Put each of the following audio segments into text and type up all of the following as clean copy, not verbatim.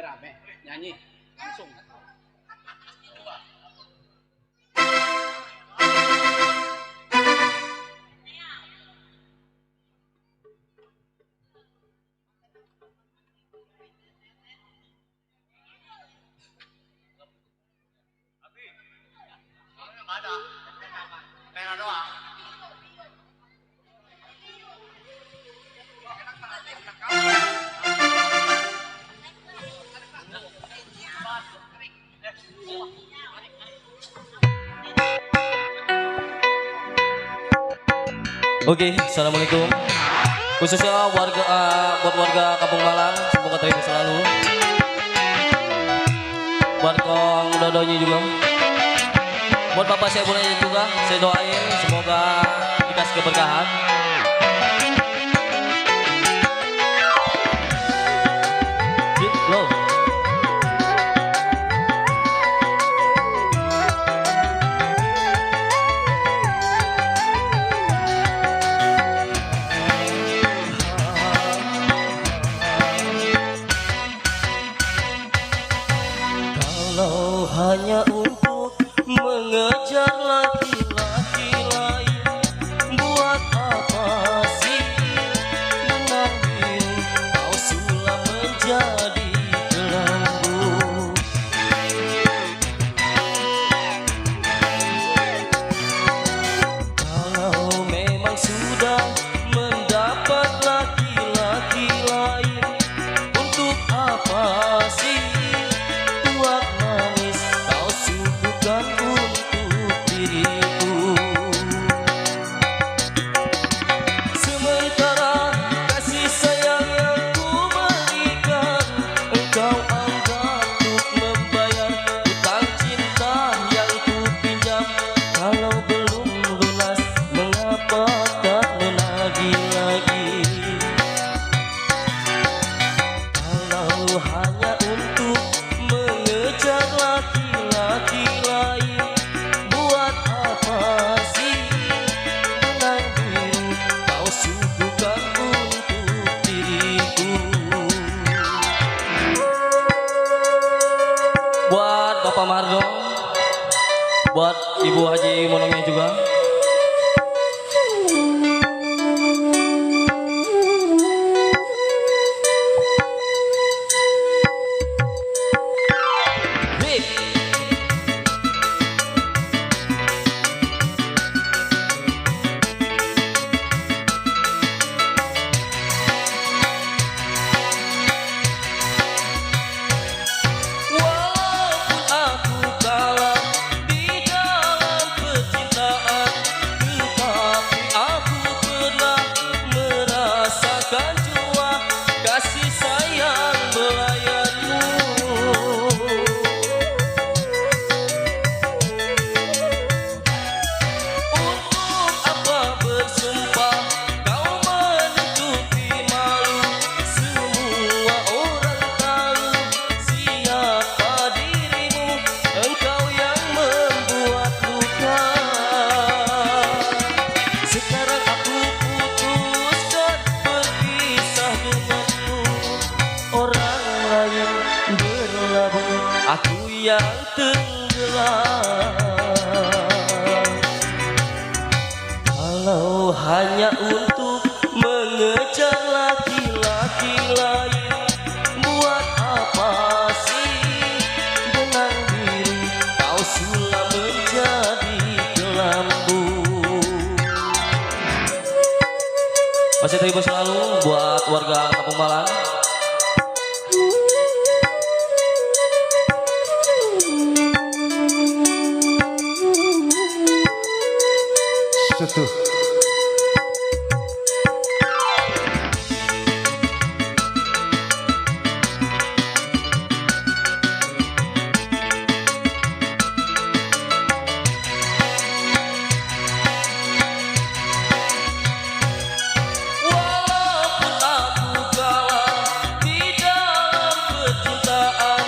rame nyanyi langsung. Ada, pena doang. Oke, assalamualaikum. Khususnya buat warga Kampung Malang, semoga terhibur selalu. Buat kong dodonya juga. Buat bapak saya boleh juga, saya doain semoga dikasih keberkahan. Loh. Kalau hanya untuk mengejar laki-laki lain, buat apa sih mengambil kau sulam menjadi belenggu. Kalau memang sudah mendapat laki-laki lain, untuk apa sih buat manis kau suguhkan untuk diriku. Sementara kasih sayang yang ku berikan, engkau anggap untuk membayar hutang cinta yang ku pinjam. Kalau belum lunas, mengapa tak menagih lagi? Kalau hanya untuk mengejar laki-laki lain, buat apa sih benang biru kau suguhkan untuk diriku. Buat Bapak Mardo, buat Ibu Haji Monongnya juga. Hip. Walaupun aku kalah di dalam percintaan, tetapi aku pernah merasakan jua kasih sayang belayanmu. Untuk apa bersumpah kau menutupi malu, semua orang tahu siapa dirimu, engkau yang membuat luka. Sekarang aku putuskan berpisah denganmu, orang lain berlabuh, aku yang tenggelam. Kalau hanya untuk mengejar laki-laki lain, buat apa sih benang biru kau sulam menjadi kelambu. Masih terhibur selalu buat warga Kampung Malang. Setuh. Walaupun aku kalah di dalam percintaan,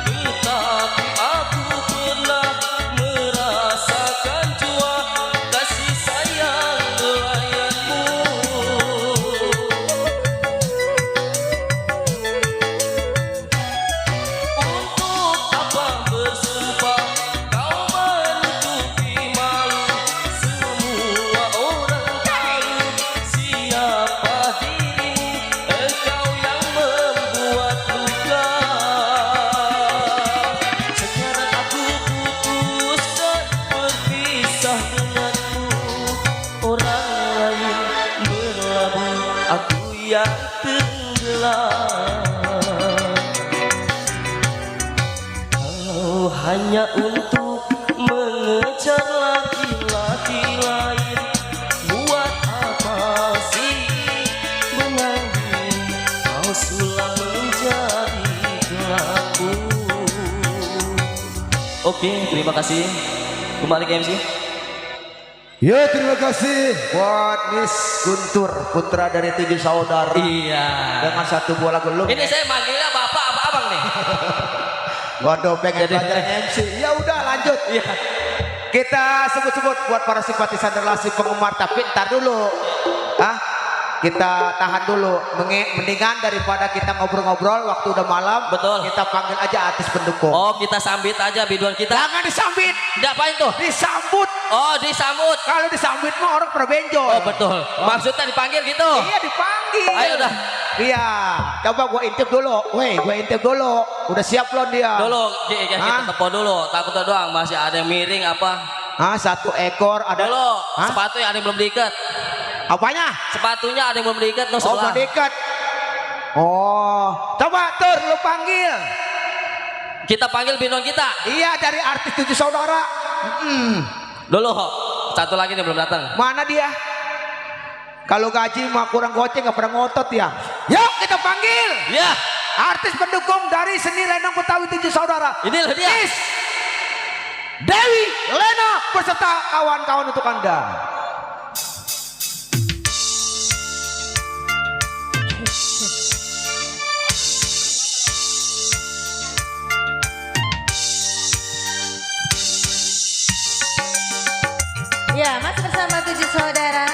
tetapi aku pernah merasakan jua kasih sayang yang tenggelam. Kalau hanya untuk mengejar laki-laki lain, buat apa sih menangis? Kau sulam menjadi pelaku. Oke, terima kasih. Kembali ke MC. Ya terima kasih buat Miss Guntur, putra dari 7 saudara. Iya. Dengan satu buah lagu lu. Ini saya manggilnya bapak apa abang nih? Waduh pengen Jadi- belajar MC. Ya udah lanjut. Iya. Kita sebut-sebut buat para simpatisan relasi penggemar, tapi ntar dulu. Kita tahan dulu. Mendingan daripada kita ngobrol-ngobrol waktu udah malam. Betul. Kita panggil aja artis pendukung. Oh, kita sambit aja biduan kita. Jangan disambit, Diapain tuh? disambut. Oh, disambut. Kalau disambit mah orang pada benjol. Oh, betul. Maksudnya dipanggil gitu. Iya dipanggil. Ayo dah. Iya. Coba gua intip dulu. Weh, gua intip dulu. Udah siap belum dia? Dulu, kita Hah? tepo dulu. Takutnya doang masih ada yang miring apa. Satu ekor ada. Dulu, Hah? sepatu yang ada yang belum diikat. Apanya? Sepatunya ada yang belum diikat no Oh, sebelah. mendekat. Oh, coba Tur lu panggil. Kita panggil biduan kita. Iya dari artis 7 saudara. Dulu, satu lagi nih belum datang. Mana dia? Kalau gaji mah kurang goceng nggak pernah ngotot ya. Yuk kita panggil Ya, artis pendukung dari seni Lenong Betawi 7 saudara. inilah dia. Miss Dewi Lena beserta kawan-kawan untuk Anda. Ya, masih bersama 7 saudara.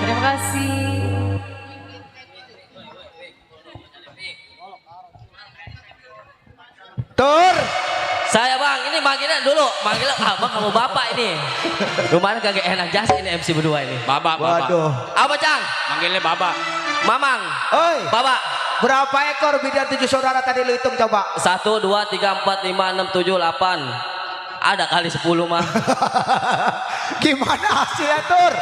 terima kasih. Tur. Saya bang, ini manggilnya dulu, manggilnya abang kamu bapak ini. Lumayan kagak enak jasa ini MC berdua ini. Baba, baba. Waduh. Apa Cang? Manggilnya baba. Mamang. Oi. Bapak. Berapa ekor bidan 7 saudara tadi lu hitung coba? 1, 2, 3, 4, 5, 6, 7, 8. Ada kali 10 mah. Gimana hasilnya Tur?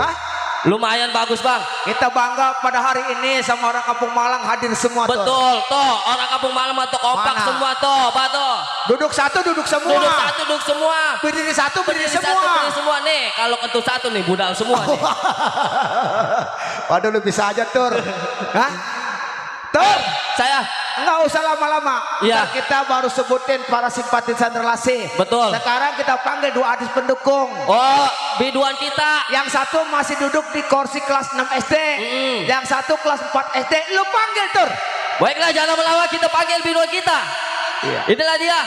Hah? Lumayan bagus bang. Kita bangga pada hari ini sama orang Kampung Malang hadir semua Tur. Betul, toh orang kampung malam atau kompak Mana? semua toh, Pak toh. Duduk satu duduk semua. Duduk satu, duduk semua. Berdiri satu berdiri Berdiri satu, semua. berdiri semua nih. Kalau kentut satu nih, budal semua nih. Waduh lu bisa aja Tur. Hah? Tur. Saya Enggak usah lama-lama. Iya. Ntar kita baru sebutin para simpatisan relasi. Betul. Sekarang kita panggil 2 artis pendukung. Oh, biduan kita. Yang satu masih duduk di kursi kelas 6 SD. Yang satu kelas 4 SD. Lu panggil Tur. Baiklah, jangan lama-lama, kita panggil biduan kita. Iya. Inilah dia.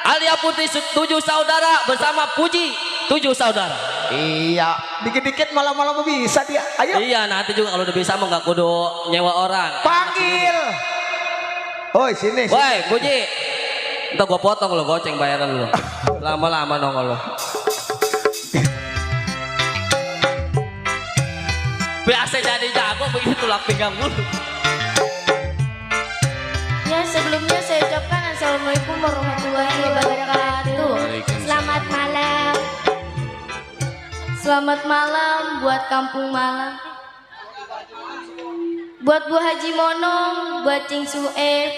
Alia Putri 7 saudara bersama Puji 7 saudara. Iya. Dikit-dikit malam-malam bisa dia. Ayo. Iya, nanti juga kalau udah bisa mah nggak kudu nyewa orang. Panggil. Oi sini. Woi, Puji. Ntar gua potong lo, goceng bayaran lo. Lama-lama nongol lo. Biasa jadi jago begitu tulang pinggang dulu. Ya sebelumnya saya ucapkan assalamualaikum warahmatullahi wabarakatuh. Selamat malam. Selamat malam buat Kampung Malang. Buat Bu Haji Monong, buat Cing Sueb.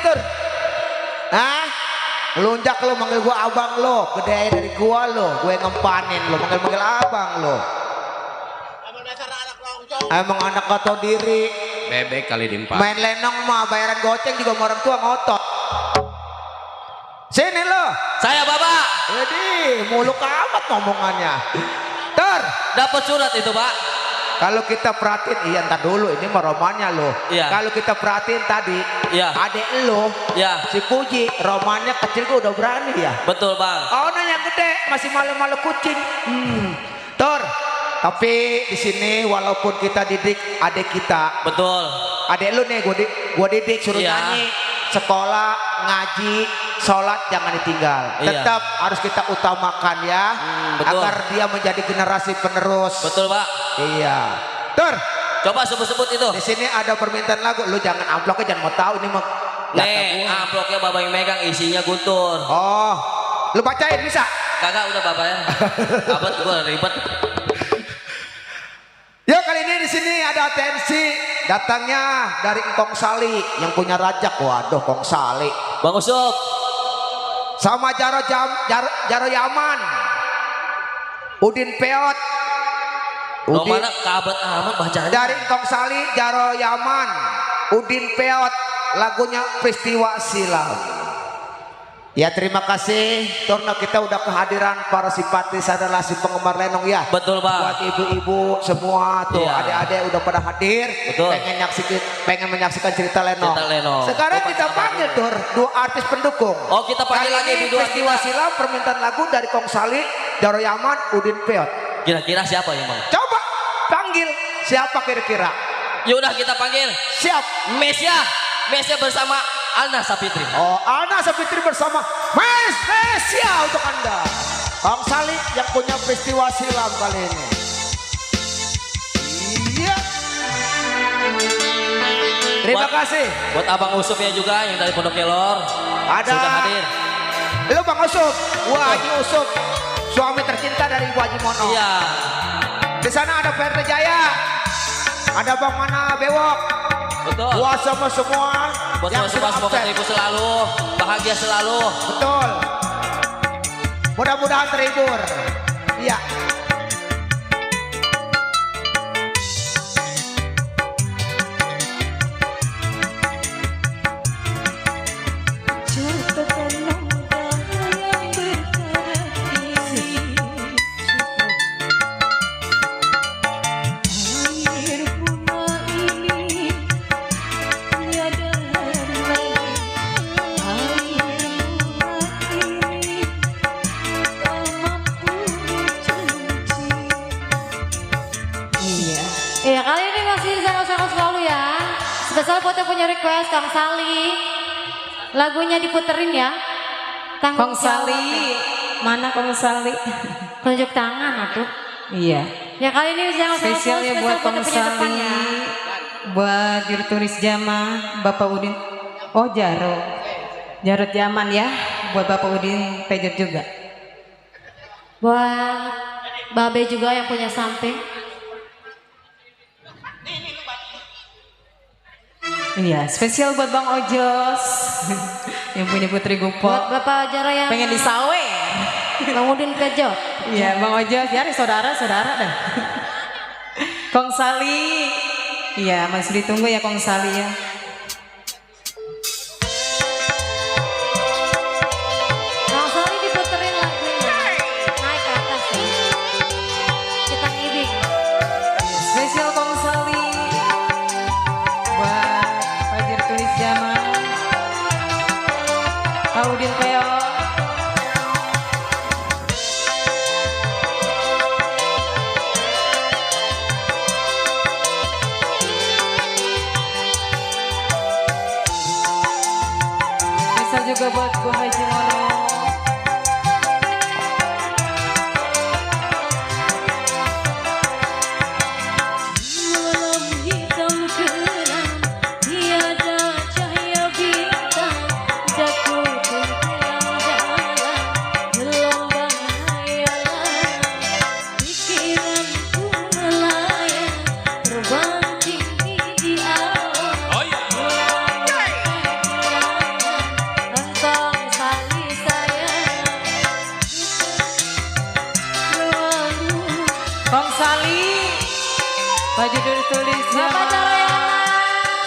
Tur? Hah? Lunjak lo manggil gua abang lo, gede dari gua lo, gue ngempanin lo, manggil abang lo. Emang anak gak tau diri. Bebek kali dimpa. Main lenong mah bayaran goceng juga sama orang tua ngotot. Sini lo. Saya Bapak. Jadi muluk amat ngomongannya. Tur, Dapat surat itu Pak. kalau kita perhatiin, iya ntar dulu ini mah romannya lo. Iya. Kalau kita perhatiin tadi, Iya. adek lo, Ya, si Puji, romannya kecil gue udah berani ya. betul Bang. Oh, nah yang gede masih malu-malu kucing. Tur, tapi di sini walaupun kita didik adik kita, Betul. adek lu nih gua didik suruh Iya. nyanyi, sekolah, ngaji, sholat jangan ditinggal. Iya. Tetap harus kita utamakan ya, betul. agar dia menjadi generasi penerus. Betul Pak. Iya. Tur, Coba sebut-sebut itu. di sini ada permintaan lagu. Lu jangan amploknya jangan mau tahu ini mah. data Nih, gua. amplopnya Bapak yang megang isinya Guntur. Oh, lu bacain bisa? Kagak udah Bapak ya. Abet gua ribet. Ya kali ini di sini ada atensi datangnya dari Kong Sali yang punya rajak. Waduh, Kong Sali Bang Usup. sama Jaro Yaman, Udin Peot, Lo mana kabet amat bacanya. dari Kong Sali, Jaro Yaman, Udin Peot, lagunya Peristiwa Silam. Ya terima kasih karena kita udah kehadiran para simpatis adalah si penggemar lenong ya. Betul Pak. Buat ibu-ibu semua tuh, Iya. adik-adik udah pada hadir. Betul. Pengen menyaksikan cerita lenong. Cerita lenong. Sekarang kita panggil Tur dua artis pendukung. Oh, kita panggil Kali lagi ini di dua Peristiwa kita. Silam permintaan lagu dari Kong Sali, Jaro Yaman, Udin Peot. Kira-kira siapa yang Bang? Coba panggil siapa kira-kira? Yaudah kita panggil Siap. Mesya bersama Alna Sapitri. Oh, Ana Sapitri bersama Mesia untuk Anda. Kong Sali yang punya Peristiwa Silam kali ini. Iya. Terima kasih. Buat Abang Usupnya juga yang dari Pondok Kelor. Ada. Sudah hadir. Lu Bang Usup, Wah Haji Usup, suami tercinta dari Ibu Haji Mono. Iya. Di sana ada PRT Jaya, ada Bang Mana Bewok. Betul. Buat sama semua Buat yang semua sudah semoga absen. terhibur selalu, bahagia selalu. Betul. Mudah-mudahan terhibur. Iya. Iya, kali ini masih sangat-sangat selalu ya. Spesial buat yang punya request, Kang Sali. Lagunya diputerin ya. Tanggung Kong Sali, mana Kong Sali? Tunjuk tangan atuh. Iya. Ya kali ini sangat Spesial ya buat Kong yang punya depan Sali, ya. buat juru tulis Jama, Bapak Udin. Oh Jarot Jaman ya, buat Bapak Udin Pejet juga. Buat Babe juga yang punya samping. Iya, spesial buat Bang Ojos yang punya Putri Buat Gupo. Bapak Jara yang Pengen disawer. Bang Udin Pejot. Iya, Bang Ojos, ya saudara-saudara dah. Kong Sali, iya masih ditunggu ya Kong Sali ya. Kang Sali diputerin lagunya. Naik ke atas ya. Kita ngibing. Spesial Kong Sali buat Fajir Tulis Zaman, Audin Peo. Sali, baju tulis Bapak Jamal, Caroyaman,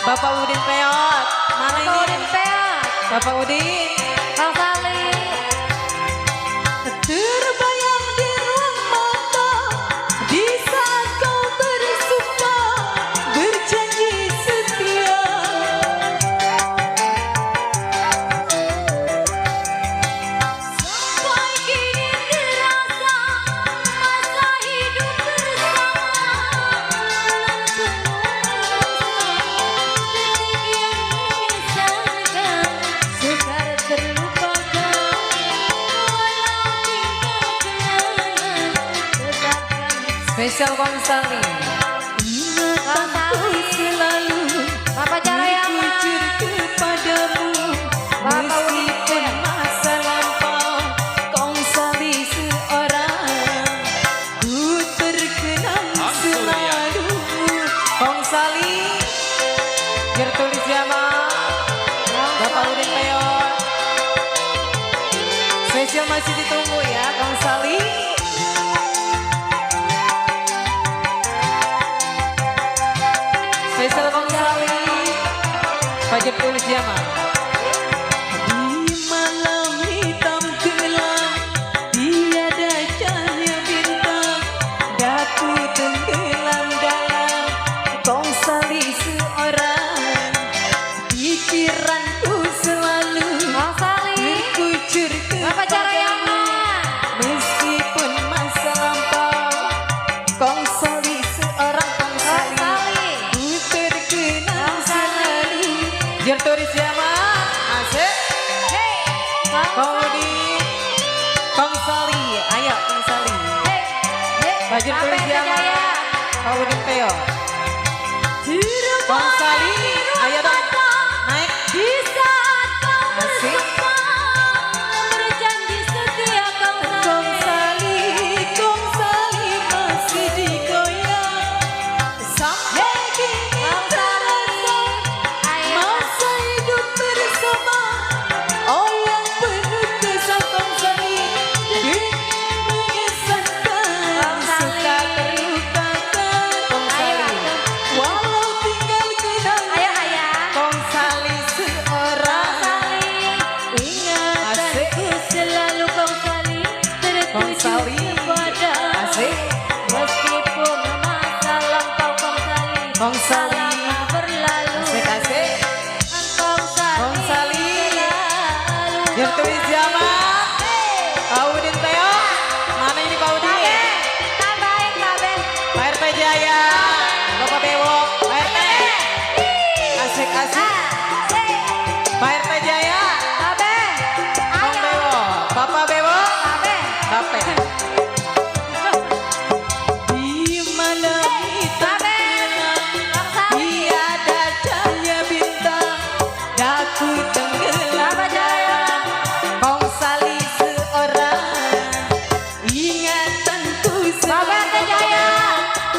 Bapak Udin Peot, mana Bapak ini? Udin Peot, Bapak Udin. Kang Sali. Terbayang di ruang mata di saat kau bersumpah berjanji setia. Sampai kini terasa masa hidup bersama dan detik yang mengesankan sukar terlupakan walau tinggal kenangan tetapkan Spesial Kong Sali. Kang Sali. Selalu Bapak Caroyaman, jujur kepadamu Bapak Udin meskipun Peot. masa lampau Kong Sali seorang ku terkenang selalu. Kong Sali biar tulis Jamal, Bapak Udin Peot. Spesial masih ditunggu ya Kong Sali. Spesial Kong Sali, Fajar tulis Jamal. Di malam hitam gelap, tiada cahaya bintang, daku tenggelam dalam Kong Sali seorang. Pikiranku selalu Kang Sali, terkucur Bapak Caroyaman, meskipun masa lampau Kong Sali seorang Kong Kang Sali. Sali. Ku terkenang selalu. Biar turis Jamal, asik. Kang Kong Sali. Udin, Kong Sali, ayo Kong Sali. Bajir Sampai tulis Jamal, Jaya. Kong Udin Peo. Kong Sali, ayo dong, naik. Di saat kau Asik. bersumpah berjanji setia Kang Kong Sali. Sali masih digoyang sampai kini Kang Sali, ayo. masa hidup bersama. Oh yang penuh kesan Kang Sali mengesankan Kang Sali. suka terlupakan Kong Ayo, Sali Atuh. walau tinggal kenangan Ayo ayah. Kong Sali seorang. Sali, ingatanku selalu Kang Sali Kong tertuju Sali. kepada Asik. meskipun masa lampau Kong Sali Kong Sali. lama berlalu. Asik-asik. Kong Sali, Kong Sali. selalu Biar tulis Jamal, Pak Udin Teo, mana ini Pak Udin? Tabain, tabain. Pak RT Jaya, Bapak Bewo, Pak RT, asik-asik. Pak RT Jaya, Kong Bewo, Bapak Bewo, Bape. Di malam hitam gelap, tiada cahaya bintang, daku tenggelam dalam Kong Sali seorang. Ingatanku selalu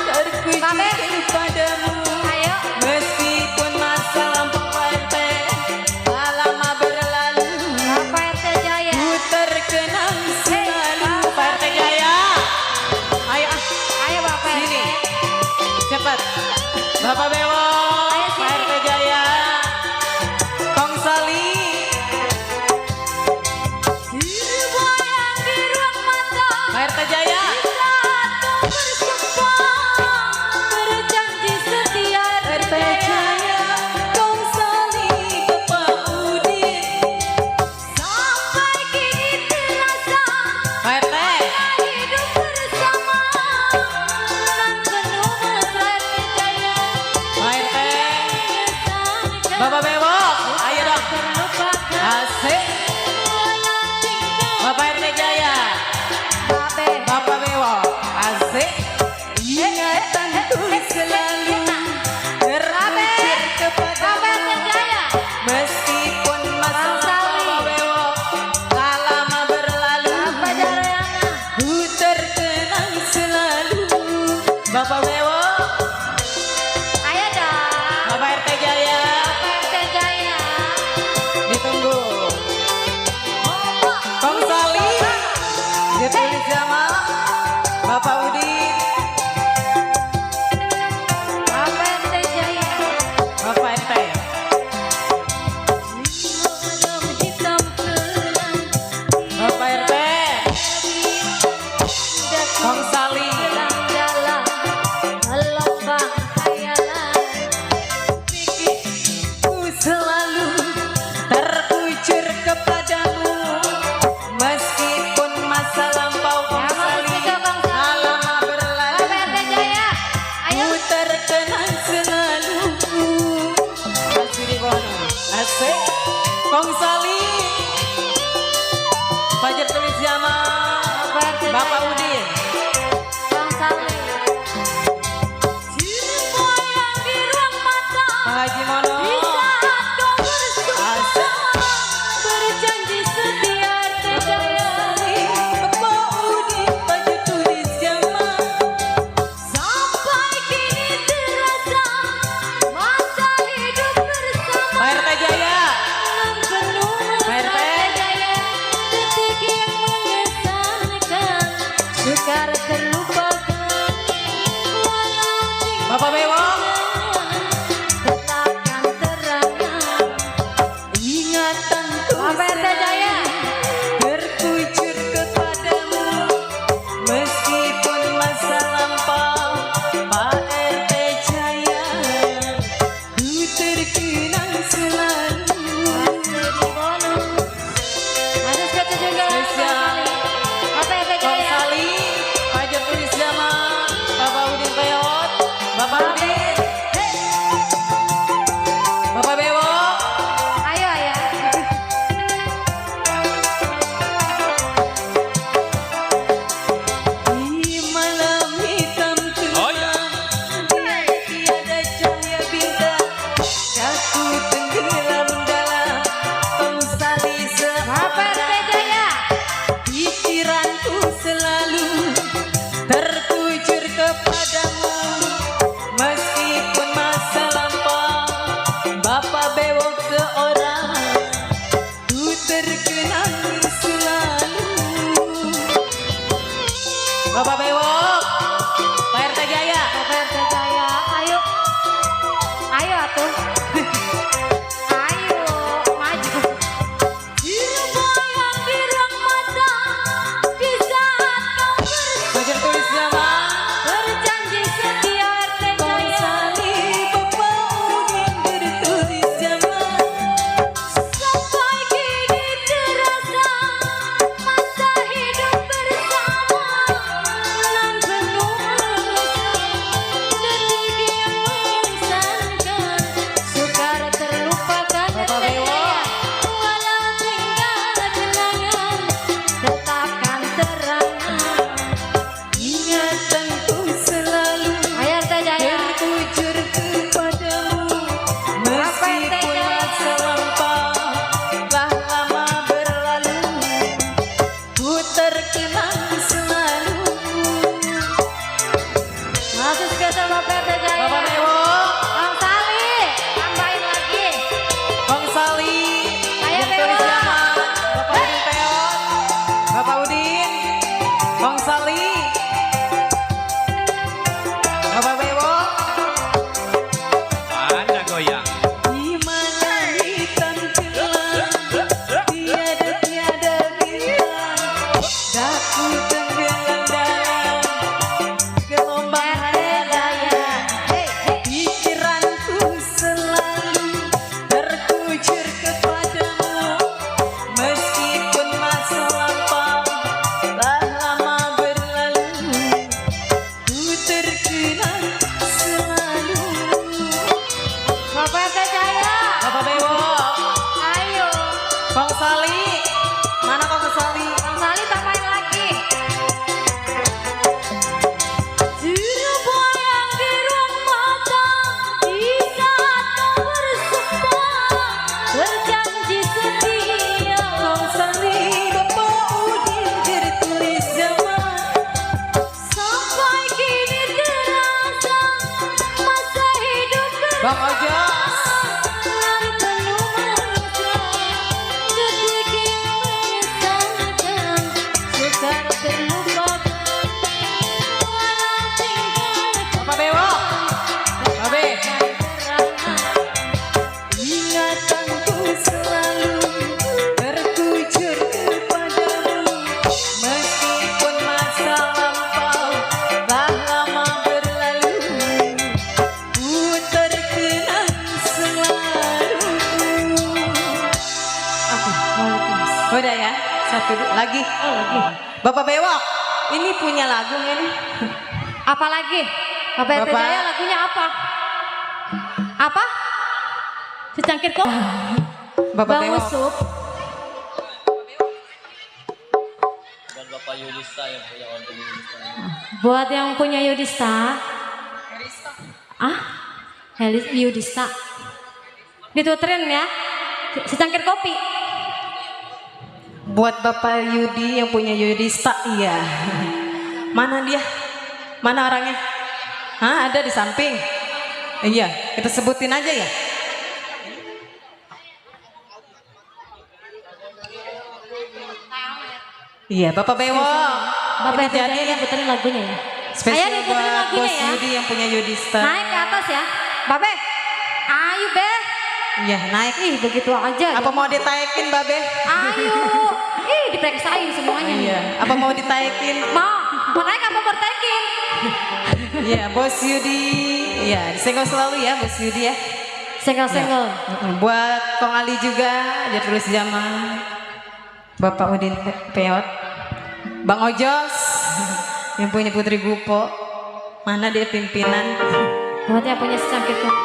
terkucur kepadamu. Ayo. Meskipun masa lampau RT lama berlalu, Bapak RT Jaya. ku terkenang selalu. Pak RT Jaya, ayo Ayo Bapak RT. sini, cepat. Bapak Bewo, Ayo sini. Pak RT Jaya, Kong Sali. Terbayang di ruang mata Pak RT Jaya, saat kau bersumpah berjanji setia RT Jaya, Kong Sali, Bapak Udin. sampai kini terasa Pak RT, hidup bersama dan penuh mesra RT Jaya. Pak RT, Bapak Udin. Kang Sali. Goyang di ruang mata. Pak Haji Mono. Di saat kau bersumpah berjanji setia Tejaya. Bapak Udin baju tulis zaman. Sampai kini terasa masa hidup bersama. Pak RT Jaya. Penuh Pak RT. jaya, detik yang mengesankan, sukar terlupakan. Walau tinggal Bapak Bewok. tetapkan terangan. Ingatan Bapak RT Jaya. Bertujuan kepadamu meskipun masa lampau. Pak RT Jaya, ku terkenang selalu. Harus kata juga Spesial. Bapak RT Kang Jaya. Sali, Pajak Tulis Zaman, Bapak Udin Peot, Bapak Udin, Bapak Bewok. Ayo ayah. Di malam hitam kelam, tiada cahaya bintang, aku tenggelam dalam Kang Sali Bapak RT Jaya. pikiranku selalu tertuju kepadamu meskipun masa lampau. Bapak Bewok seorang, ku terkenang selalu. Bapak Bewok, Pak RT Jaya. Bapak RT Jaya. Ayo. Ayo atuh. Ayo maju. Goyang di ruang mata di saat kau Pajak Tulis Zaman, berjanji setia RT Kang Jaya. Sali, Bapak Udin bertulis zaman. Sampai kini terasa masa hidup bersama nan penuh detik yang mengesankan, sukar terlupakan Bapak Bewok. walau tinggal kenangan, tetapkan terangan. Ingatanku selalu Ayo RT Jaya. tertuju kepadamu meskipun masa lampau telah lama berlalu, ku terkenang selalu. Masuk kata Bapak RT Jaya. Bapak Bewok, Kang Sali, tambahin lagi. Kang Sali, Ayo, Pajak Tulis Bewok. Zaman, Bapak Udin Peot, Bapak Udin, Kang Sali, Bapak Bewok. Ada goyang. Di mana hitam kelam, tiada bintang, daku tenggelam dalam gelombang daya. Pikiranku selalu tertuju kepadamu meskipun masa lampau telah lama berlalu, ku terkenang selalu. Bapak RT Jaya. Bapak Bewok, Ayo. Kang Sali, mana Kang Sali? Kang Sali tambahin lagi. Goyang di ruang mata di saat kau bersumpah berjanji setia. Kang Sali, Bapak Udin tertulis zaman. Sampai kini terasa masa hidup Bang Ojo, nan penuh mesra, detik yang mengesankan, sukar terlupakan, walau tinggal Bapak Bewok, Babe, terangan. ingatanku selalu tertuju kepadamu meskipun masa lampau telah lama berlalu, ku terkenang selalu. Udah ya, satu lagi. Bapak Bewok, ini punya lagu nggak nih? Apa lagi? Bapak RT Bapak. Jaya lagunya apa? Apa? Secangkir kok? Bapak Bang Bewok. Usup. Dan Bapak Yudista yang punya organ Yudista. Buat yang punya Yudista. Ah, Yudista. Dituterin ya, secangkir kopi. Buat Bapak Yudi yang punya Yudista, iya. Mana dia? Mana orangnya? Hah, ada di samping. Iya, kita sebutin aja ya. Iya, Bapak Bewo. Bapak Ini jadi yang puterin lagunya ya. Ayo spesial diputerin buat lagunya Bos ya. Yudi yang punya Yudista. Naik ke atas ya, Babe. Ayo be. Iya, naik. Ih begitu aja. Apa mau ditaikin, Babe? Ayo. Ih diperiksain semuanya. Iya. Apa mau ditaikin? Mau naik apa mau taikin? Iya, Bos Yudi. Iya, disenggol selalu ya, Bos Yudi ya. Senggol-senggol. Buat Kong Ali juga, dia tulis zaman. Bapak Udin Peot. Bang Ojos yang punya Putri Gupo. Mana dia pimpinan? Buat yang punya secangkir kopi.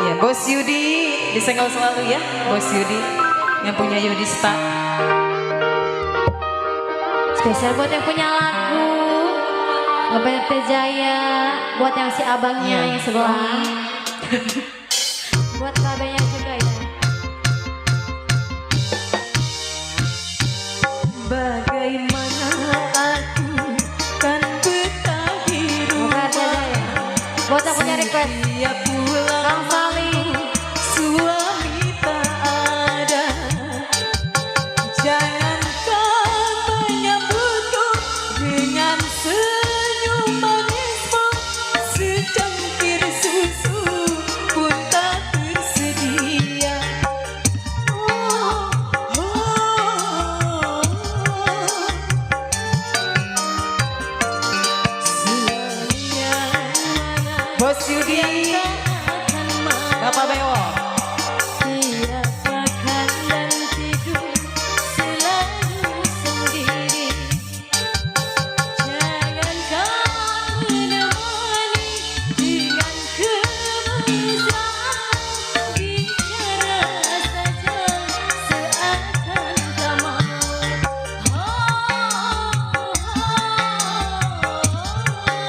Iya, Bos Yudi disenggol selalu ya, Bos Yudi yang punya Yudista. Spesial buat yang punya lagu. Bapak RT Jaya. Buat yang si abangnya yang sebelah. Buat babenya juga ya. Bagaimana aku kan betah di Bapak RT Jaya. Buat yang punya request. Setiap pulang Kang Sali. suami tak ada. Jangan kau menyambutku dengan senyum manismu. Secangkir susu pun tak tersedia. Bos Yudi, Bapak Bewo. Siapakan dan tidur selalu sendiri. Jangan kau menemani dengan kemesraan. Bicara saja seakan tak mau.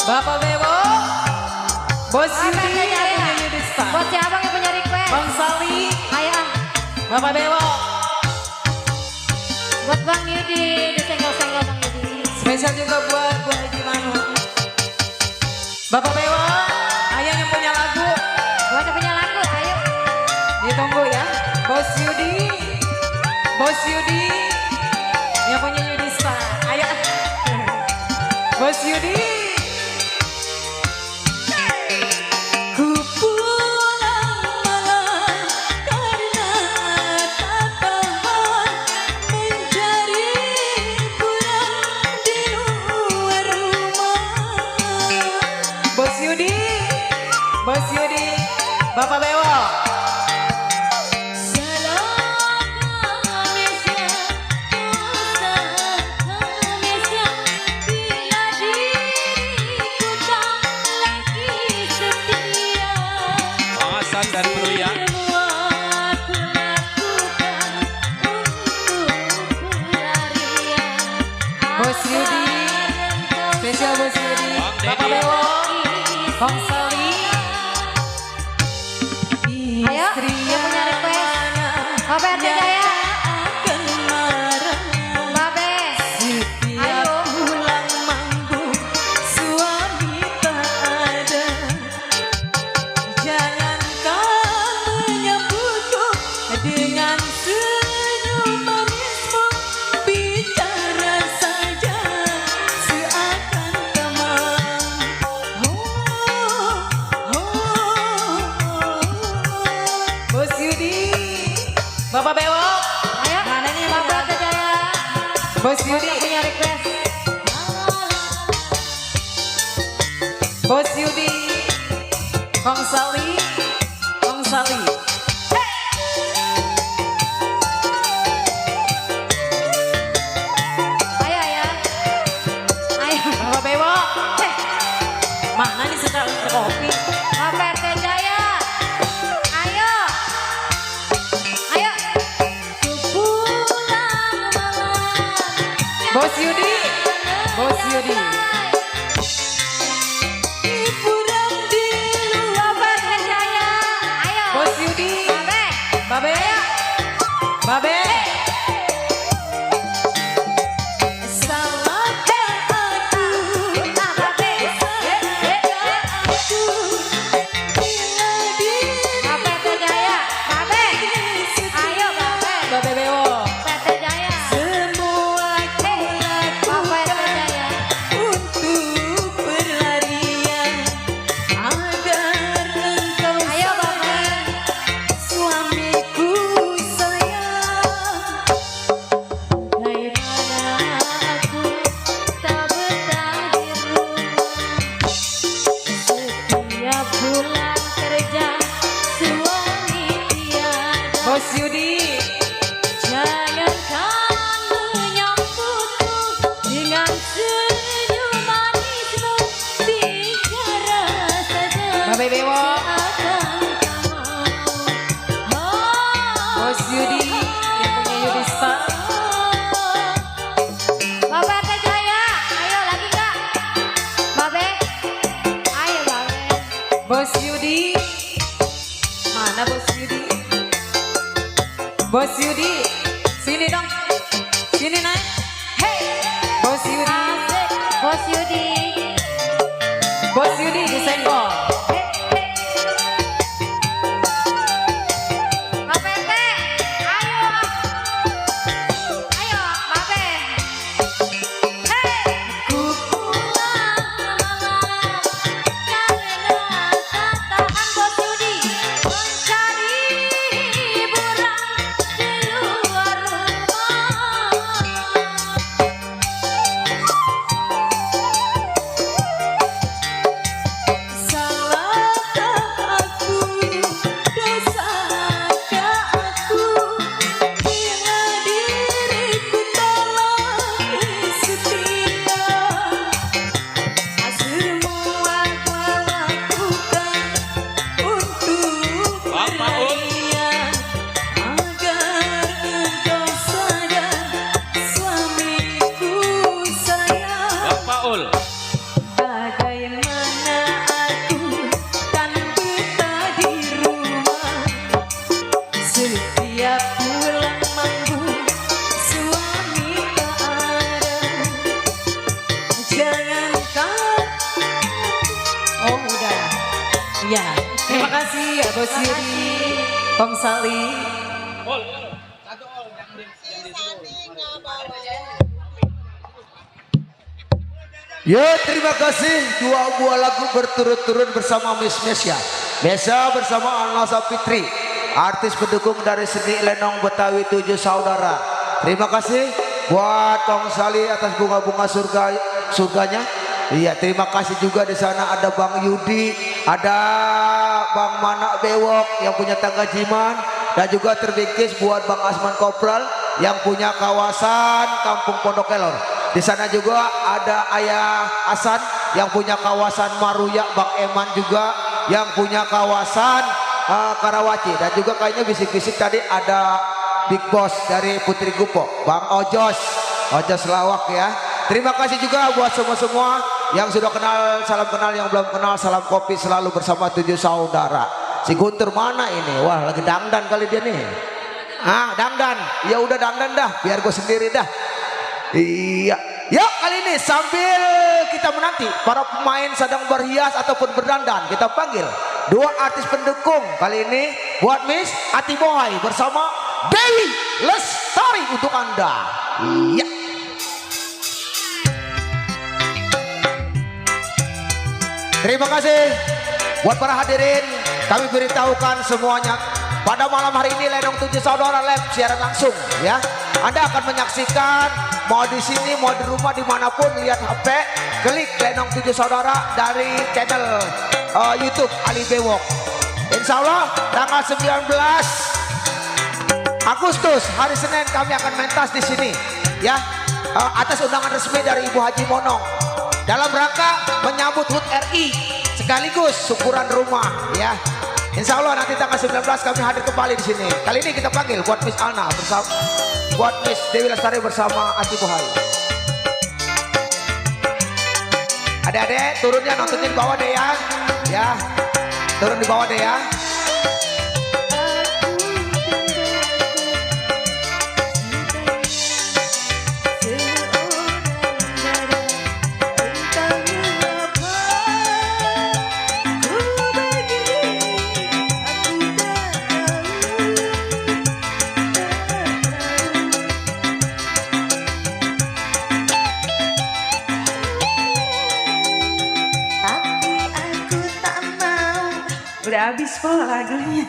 Bapak Bewo. Bos Yudi Bapak RT Jaya. punya Yudista. Buat si abang yang punya request. Bang Sali, Ayo ah. Bapak Bewo. Buat Bang Yudi, disenggol-senggol Bang Yudi. Spesial juga buat Bu Haji Manu. Bapak Bewo, ayah yang punya lagu. Buat yang punya lagu, ayo. Ditunggu ya. Bos Yudi. Bos Yudi yang punya Yudista. Ayo. Bos Yudi. Ku pulang malam karena tak tahan mencari pulang di luar rumah. Bos Yudi, Bos Yudi, Bapak Bewo. Pengasan dan Peruya. Bos Yudi, spesial Bos Yudi, Bapak Bewo, Bang Sali. Ayo, Istri yang punya request. mana Bapak RT Jaya. akan marah Babe. setiap Ayo. pulang manggung suami tak ada. Jangan kau menyambutku dengan senyum manismu. Bicara saja seakan teman. Bos Yudi, Bapak Bewo. Ayo. Mana nih yang Bapak punya RT Jaya. Bos Buat Yudi, yang punya request. Bos Yudi, Kong Sali, Kong Sali. Ayo, ayo. Ayo. Bapak Bewo. Mana nih secangkir kopi? Bapak RT Jaya. Ayo. Ayo. Bos Yudi. Hiburan di luar. Babe Jaya. Ayo. Bos Yudi. Babe. Babe. Babe. Salahkah aku? Nah, Babe. Babe Jaya. Babe. Ayo Babe. Babe Bewo. Babe Jaya. Semua Babe Jaya. untuk berlarian agar engkau Ayo Babe. suamiku sayang. Daripada aku tak betah di rumah, setiap pulang kerja suami tiada. Bos Yudi. Jangankan menyambutku dengan senyum manismu, bicara saja Babe Bewo. seakan tak mau. Bos Yudi yang punya Yudista. Babe Jaya, ayo lagi kak. Babe, ayo Babe. Bos Yudi. Mana Bos Yudi? Bos Yudi. Sini dong. Sini naik. Hey, Bos Yudi. asik. Bos Yudi. Bos Yudi disenggol. Hey, hey. Babe, ayo. Ayo, Babe. Hey. Ku pulang malam karena tak tahan Bos Yudi mencari hiburan di luar rumah. Salahkah aku, dosakah aku, bila diriku telah setia. Semua kau lakukan untuk berlarian agar engkau sadar suamiku sayang. Bapak Ul. Bagaimana aku kan betah di rumah, setiap pulang manggung suami tak ada. Jangankan. Oh udah. Ya, terima kasih ya Bos Yudi, Kong Sali. Ul. Satu Ul yang di Ya terima kasih, dua buah lagu berturut-turut bersama Miss Mesya. Biasa bersama Alnasa Fitri, artis pendukung dari seni Lenong Betawi 7 Saudara. Terima kasih buat Kong Sali atas bunga-bunga surganya. Iya, terima kasih juga di sana ada Bang Yudi, ada Bang Manak Bewok yang punya tangga Jiman, dan juga terbingkis buat Bang Asman Kopral yang punya kawasan Kampung Pondok Kelor. Di sana juga ada Ayah Hasan yang punya kawasan Maruya, Bang Eman juga yang punya kawasan Karawaci, dan juga kayaknya bisik-bisik tadi ada Big Boss dari Putri Gupo, Bang Ojos Lawak ya. Terima kasih juga buat semua yang sudah kenal, salam kenal, yang belum kenal salam kopi selalu bersama 7 Saudara. Si Guntur mana ini? Wah lagi dangdan kali dia nih. Dangdan, ya udah dangdan dah, biar gue sendiri dah. Iya, yuk kali ini sambil kita menanti para pemain sedang berhias ataupun berdandan, kita panggil dua artis pendukung kali ini buat Miss Ati Bohai bersama Dewi Lestari untuk Anda. Iya. Terima kasih buat para hadirin. Kami beritahukan semuanya pada malam hari ini Lenong 7 Saudara Live siaran langsung ya. Anda akan menyaksikan mau di sini mau di rumah dimanapun, lihat HP, klik Lenong 7 Saudara dari channel YouTube Ali Bewok. Insya Allah tanggal 19 Agustus hari Senin kami akan mentas di sini ya, atas undangan resmi dari Ibu Haji Monong dalam rangka menyambut HUT RI sekaligus syukuran rumah ya. Insya Allah nanti tanggal 19 kami hadir kembali di sini. Kali ini kita panggil buat Miss Alna bersama buat Miss Dewi Lestari bersama Ati Bohai. Adik-adik turunnya nontonnya di bawah deh ya. Ya. Turun di bawah deh ya. Udah habis kok lagunya.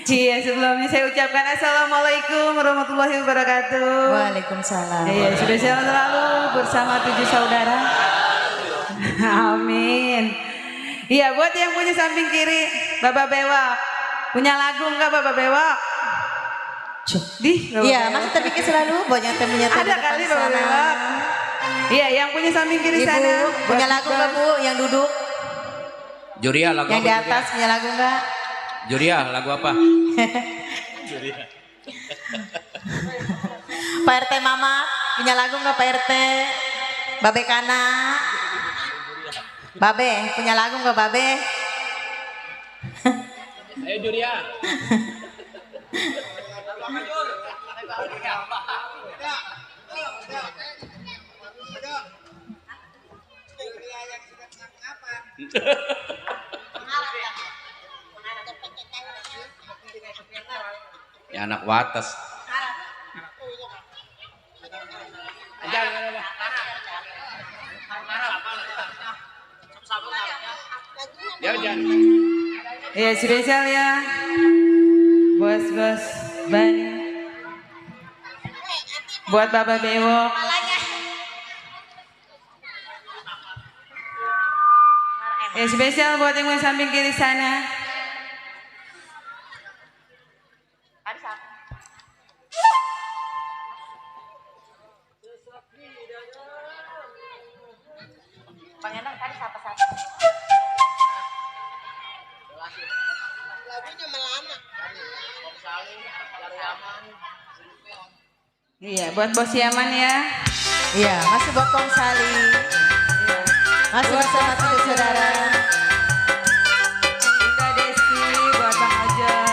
Cia, sebelumnya saya ucapkan Assalamualaikum warahmatullahi wabarakatuh. Waalaikumsalam. Iya, spesial selalu bersama 7 saudara. Amin. Iya, buat yang punya samping kiri, Bapak Bewak. Punya lagu enggak Bapak Bewak? Iya, masih terpikir selalu buat yang temennya Ada kali Bapak Bewak. Iya, yang punya samping kiri Ibu, sana. punya lagu enggak Bu yang duduk? Juria lagu Yang apa? di atas punya lagu enggak? Juria lagu apa? Pak RT Mama punya lagu enggak Pak RT? Babe Kana. Babe punya lagu enggak Babe? Ayo Juria. Ya anak wates. Jangan. Iya, spesial ya. Bos-bos Bani. Buat Bapak Bewok. Ya, spesial buat yang samping kiri sana. Iya, buat Bos Yaman ya. Iya, masih buat Kong Sali. Masih bersama 7 saudara. Bunda Desi, buat Bang Ojol.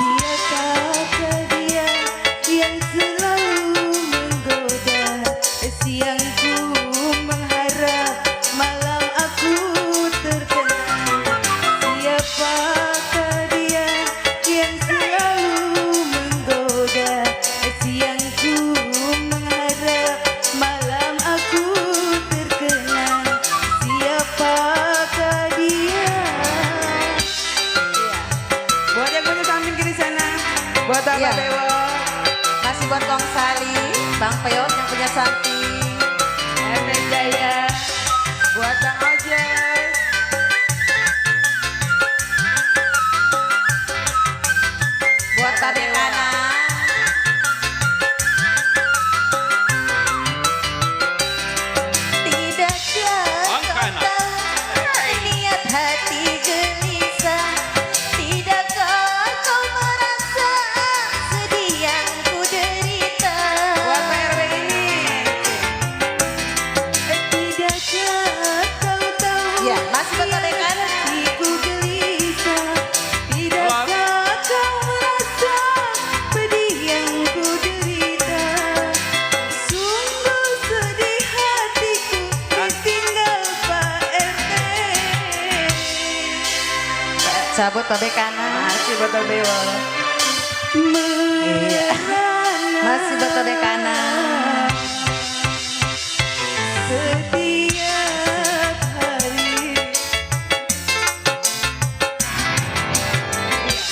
Siapakah dia yang selalu menggoda? Siang ku mengharap, malam aku terkenang. Siapakah dia yang selalu menggoda? Siang ku mengharap, malam aku terkenang. Siapakah dia? Buat yang punya samping kiri sana. Buat Bapak Iya. Bewok. Masih buat Kong Sali, Bang Peot yang punya samping. RT Jaya. Buat Bang Ojol. Buat Babe Kana. Tidakkah kau tahu niat hati gelisah? Tidakkah kau merasa sedih yang ku derita? Buat Pak RW ini. Tidakkah kau tahu Ya, masih buat Babe Kana. hatiku gelisah? Tidakkah kau merasa pedih yang ku derita? Sungguh sedih hatiku ditinggal Pak RT. Sabut Babe Kana. Masih buat Bapak Bewok. Masih buat Babe Kana. Setiap hari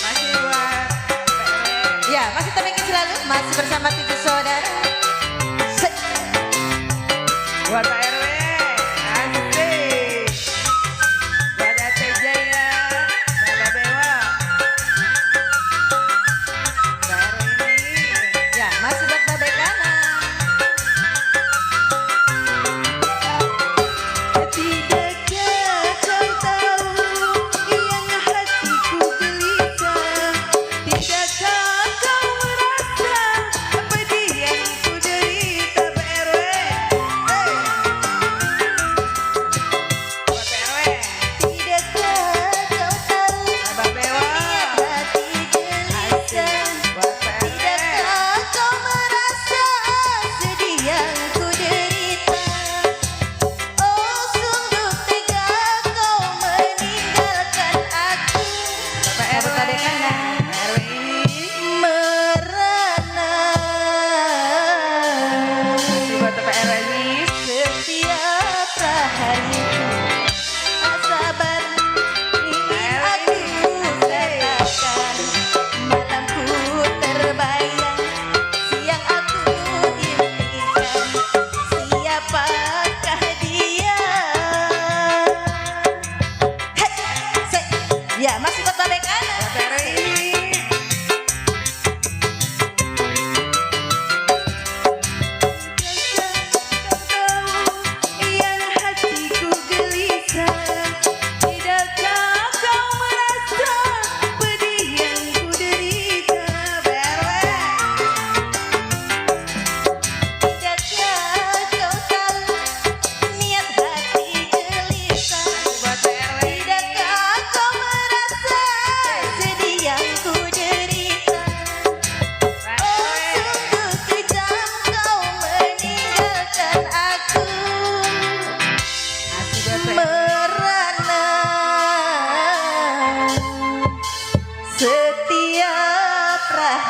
Masih buat PRW. Ya, masih terpikir selalu. Masih bersama 7 saudara. Buat Pak RW. Asik. Buat RT Jaya. Bapak Bewok. Pak RW ini. Ya, masih buat Babe Kana.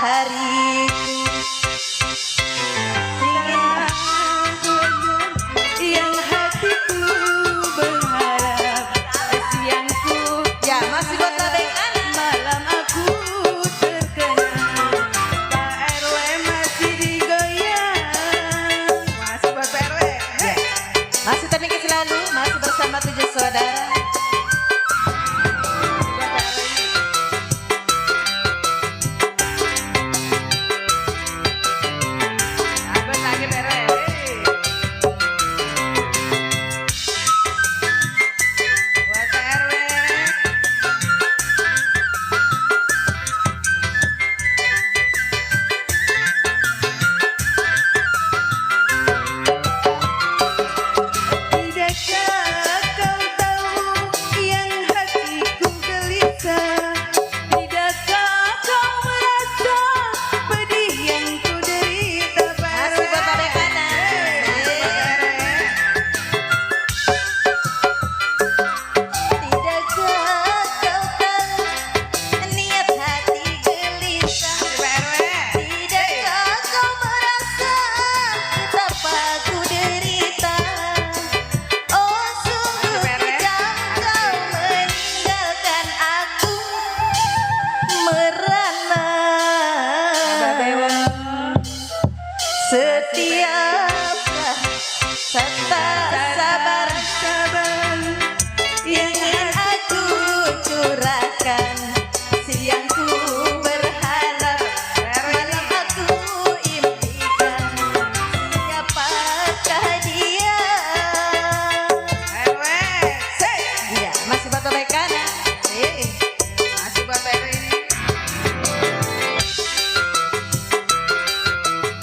hariku. Yang hatiku berharap siangku. Ya, masih buat babek Malam aku terkenang. Pak RW masih digoyang. Masih buat PRW. Masih terniki selalu, masih bersama 7 saudara. Abang lagi PRW. Buat PRW. Tidakkah kau tahu yang hatiku gelisah? Tidakkah kau merasa pedih yang ku derita? Masih buat babek Tidakkah kau tahu niat hati gelisah? Tidakkah kau merasa betapa ku derita? Oh sungguh kejam kau meninggalkan aku merana. Setiapkah tak sabar yang ingin aku curahkan? Siangku berharap, malam aku impikan. Siapakah dia? Iya, masih buat babek kanan. Masih buat PRW ini.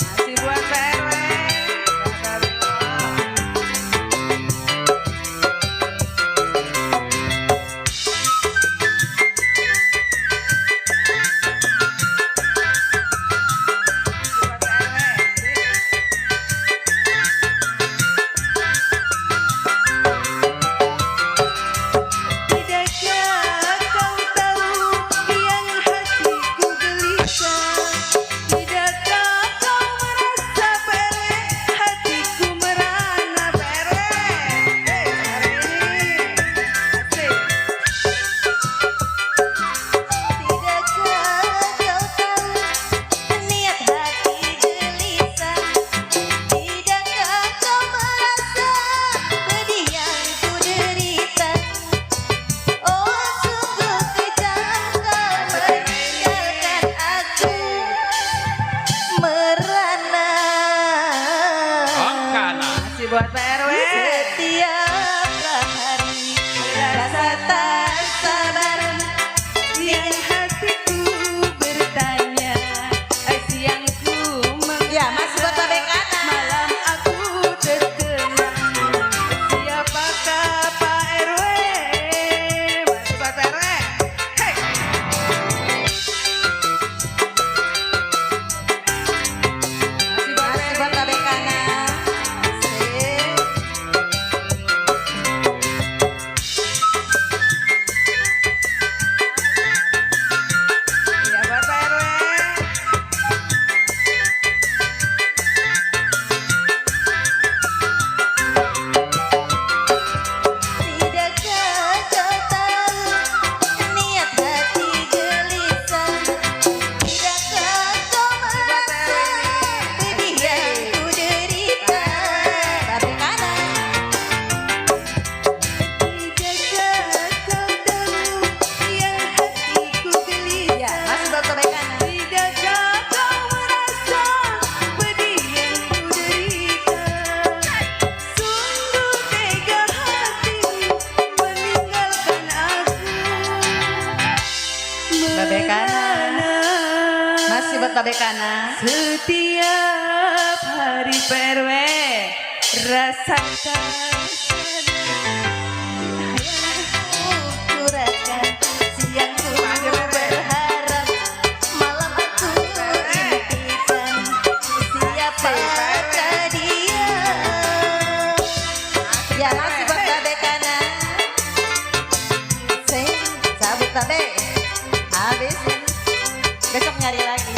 Masih buat PRW. Tidakkah kau tahu yang hatiku gelisah? Tidakkah kau merasa hatiku merana? Tidakkah kau tahu niat hati gelisah? Tidakkah kau merasa pedih yang ku derita? Oh sungguh kejam kau meninggalkan aku merana. Ongkana. Masih buat PRW. Setiap hari rasa tak sabar yang hatiku bertanya. Siangku Ya, masih buat babek kanan. malam aku terkenang. Siapakah Pak RW? Masih buat PRW. Hey. Masih buat babek kanan. Iya, buat PRW. Tidakkah kau tahu niat hati gelisah? Tidakkah kau merasa pedih yang ku derita? Babek kanan. Tidakkah kau tahu yang hatiku Ya, gelisah? masih buat babek kanan. Tidakkah kau merasa pedih yang ku derita? Sungguh tega hatimu meninggalkan aku Babek kanan. merana. Masih buat babek kanan. Setiap hari PRW rasakan curahkan. Siangku berharap, malam aku impikan. Siapakah dia? Ya, masih buat babek kanan. Sing, cabut babek. Habis. Besok nyari lagi.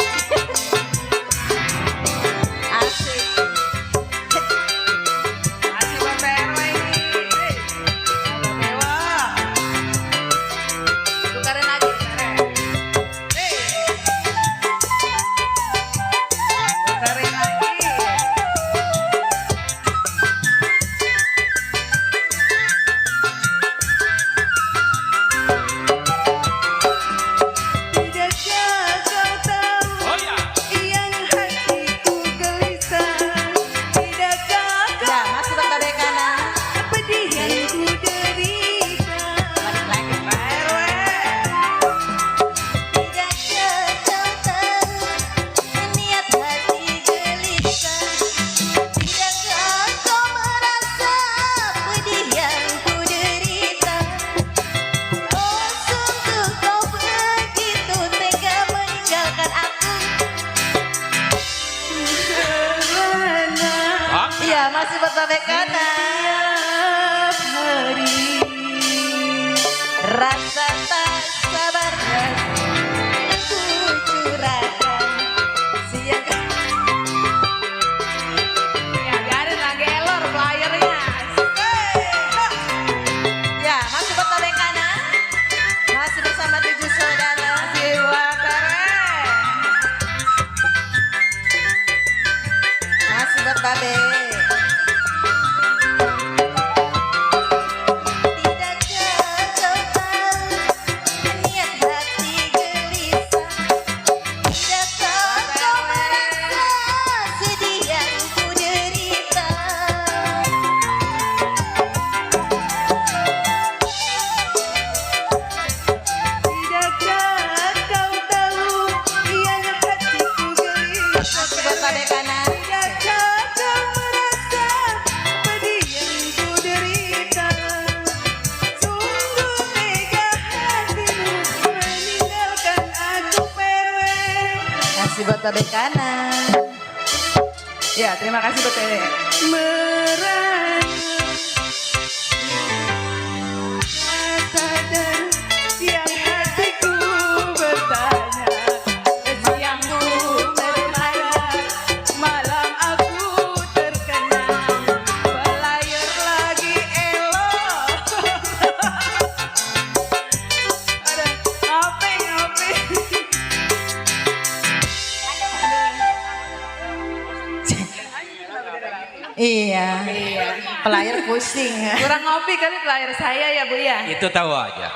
Babe kanan hari rasa tak sabar ku curahkan siang. Ya, biarin lagi elor flyernya. Ya, masih buat Babe kanan, masih bersama 7 saudara. Masih buat Tere. Masih buat Babe. Buat Babe kanan. Ya, terima kasih buat Tere. Siang hatiku bertanya, siangku berharap, malam aku terkenang, pelayar lagi elok. Ada ngopi. Iya. Pelayar pusing. Kurang ngopi kali pelayar saya ya Bu ya. Itu tahu aja.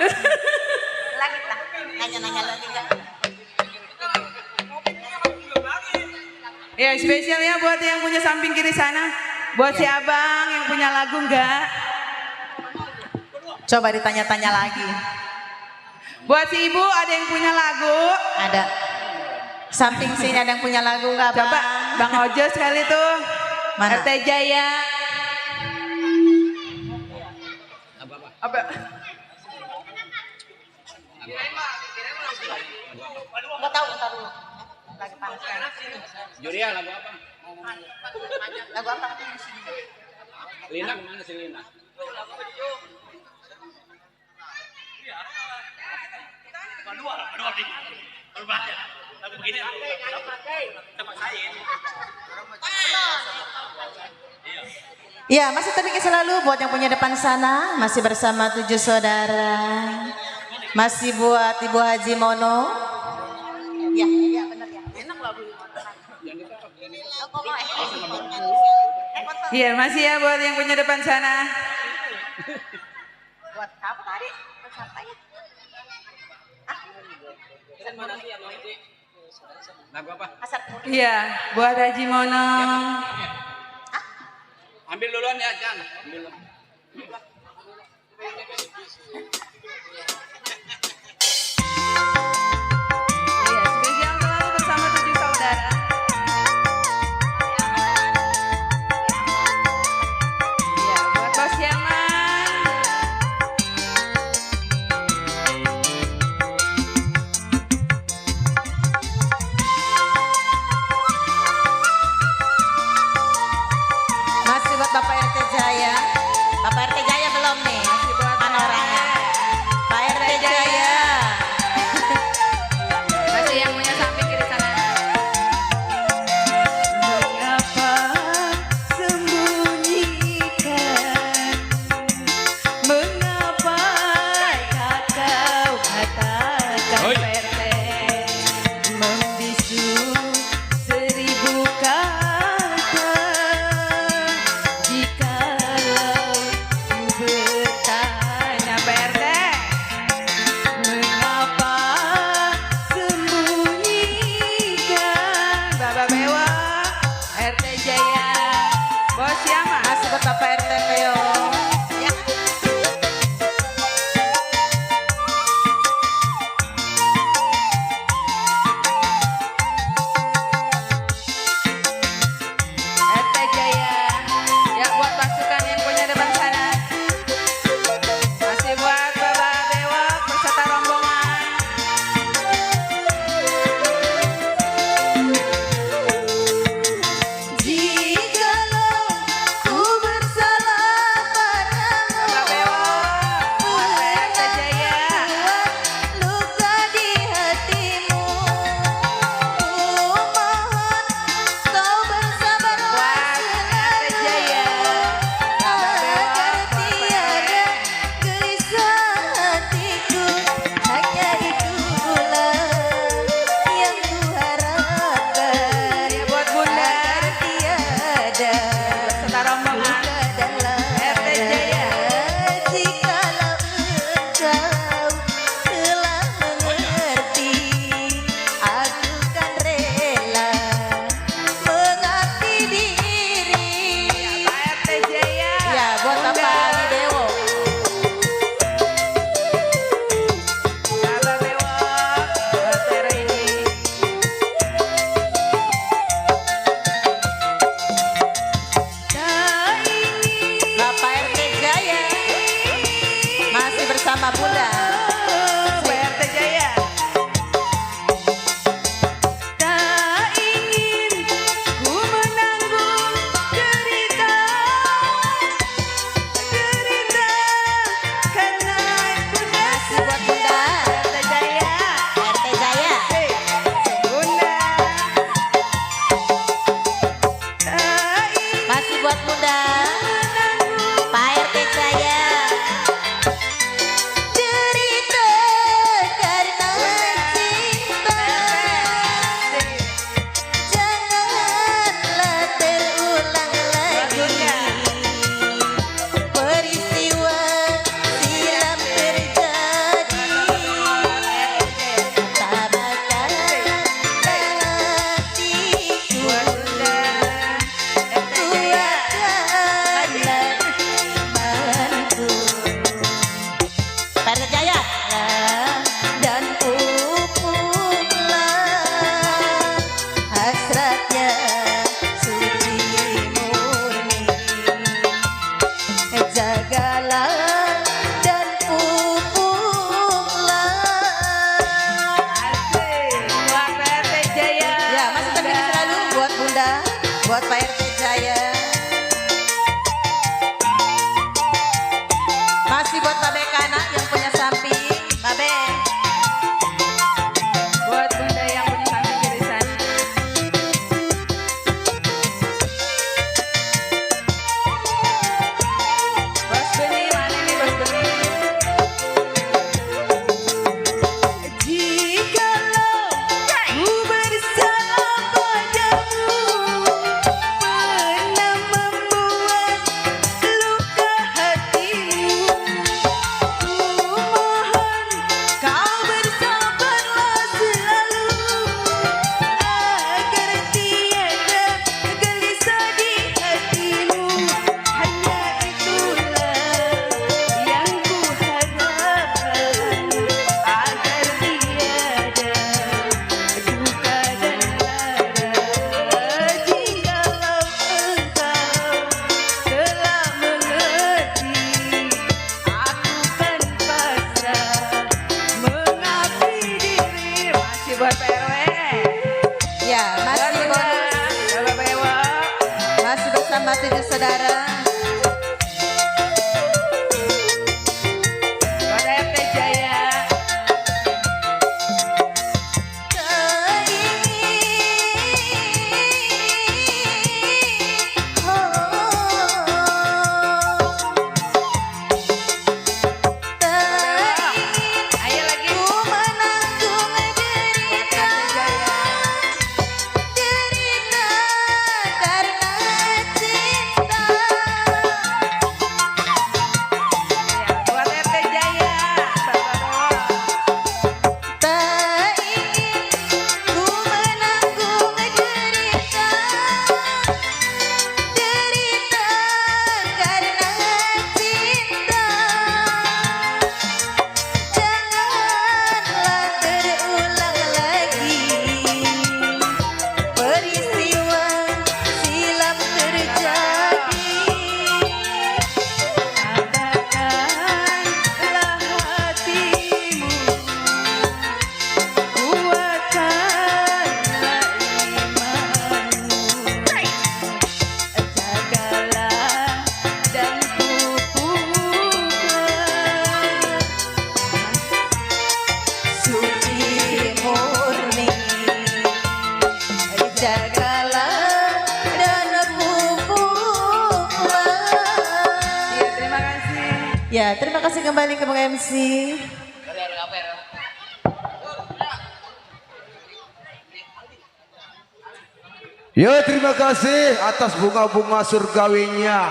Lagi tak nanya lagi enggak? Ya spesial ya buat yang punya samping kiri sana. Buat si abang yang punya lagu enggak? Coba ditanya-tanya lagi. Buat si ibu ada yang punya lagu? Ada. Samping sini ada yang punya lagu enggak, Bang? Coba Bang Ojo sekali tuh. Mana? RT Jaya. Apa? Enggak tahu, entar dulu. Lagi panas. Juria lagu apa? Lagu apa? Lina kemana sih Lina? Ya, masih topik selalu buat yang punya depan sana, masih bersama 7 saudara. Masih buat Ibu Haji Mono. Ya, iya benar ya. Enak lagu. Iya masih ya buat yang punya depan sana. Buat apa tadi? Buat siapa ya? Lagu apa? Asar. Iya buat Haji Mono. Ambil duluan ya, Jan. Ambil duluan. Iya spesial selalu bersama 7 saudara. Iya buat Bos Yaman. Masih buat Bapak RT Jaya. Bapak RT Jaya belum nih? Masih buat Mana orangnya? Pak RT Jaya. Masih yang punya samping kiri sana. Mengapa sembunyikan? Mengapa tak kau katakan Oi. Pak RT? Membisu 1000 kata. Jikalau ku bertanya Pak RT. mengapa sembunyikan? Bapak Bewa. RT Jaya. Bos Yaman. Masih buat Bapak RT Peo. Ya. RT Jaya. Ya buat pasukan yang punya depan sana. Masih buat Bapak Bewa beserta rombongan. Jikalau ku bersama Bunda. PRT Jaya. Tak ingin ku menanggung derita karena Bunda. Buat Bunda. PRT Jaya. PRT Jaya. Bunda. Masih buat Bunda. Pak RT Jaya. Derita karena cinta, janganlah terulang lagi peristiwa silam terjadi. Tak bakal hatiku PRT Jaya dan pupuklah hasratnya suci murni. Jagalah dan pupuklah. Buat PRT Jaya. Ya, masih tapi selalu buat Bunda, buat Pak RT Jaya. Masih buat Pak Bekana yang punya samping, Pak Be. Buat Bunda yang punya samping kiri sana. Bos Beni, mana nih Bos Beni? Jikalau ku bersalah padamu, pernah membuat luka hatimu, ku mohon kau bersabarlah selalu agar tiada gelisah di hatimu. Hanya itulah yang ku harapkan, agar tiada duka dan lara. Jikalau engkau telah mengerti, aku kan pasrah mengabdi diri. Masih buat PRW. Ya, masih bonus. Masih bersama 7 saudara. Buat RT Jaya. Ayo lagi. Ku menanggung derita karena cinta. Buat RT Jaya. Tak ingin ku menanggung derita karena cinta, janganlah terulang lagi peristiwa silam terjadi. Abaikanlah hatimu, kuatkanlah imanmu, jagalah dan pupuklah suci murni. Jagalah dan pupuklah. Ya, terima kasih. Ya, terima kasih kembali ke Bang MC. Ya, terima kasih atas bunga-bunga surgawinya.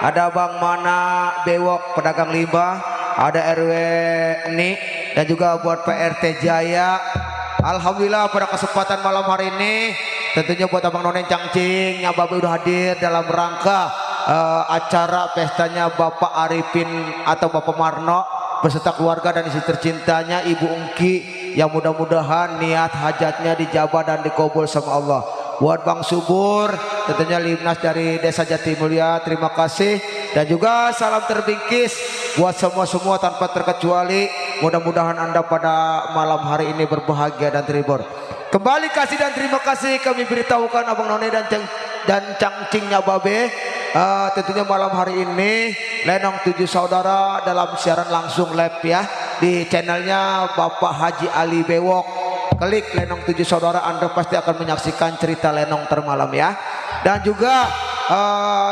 Ada Bang Mana Bewok pedagang limbah, ada RW Ni, dan juga buat PRT Jaya. Alhamdulillah pada kesempatan malam hari ini tentunya buat Abang Nonen Cangcing yang Babe udah hadir dalam rangka acara pestanya Bapak Arifin atau Bapak Marno beserta keluarga dan istri tercintanya Ibu Ungki, yang mudah-mudahan niat hajatnya dijabah dan dikabul sama Allah. Buat Bang Subur tentunya Limnas dari Desa Jatimulya, terima kasih. Dan juga salam terbingkis buat semua tanpa terkecuali. Mudah-mudahan Anda pada malam hari ini berbahagia dan terhibur. Kembali kasih dan terima kasih kami beritahukan Abang None dan Cangcingnya Babe. Tentunya malam hari ini Lenong 7 Saudara dalam siaran langsung live ya di channelnya Bapak Haji Ali Bewok. Klik Lenong 7 Saudara, Anda pasti akan menyaksikan cerita Lenong termalam ya. Dan juga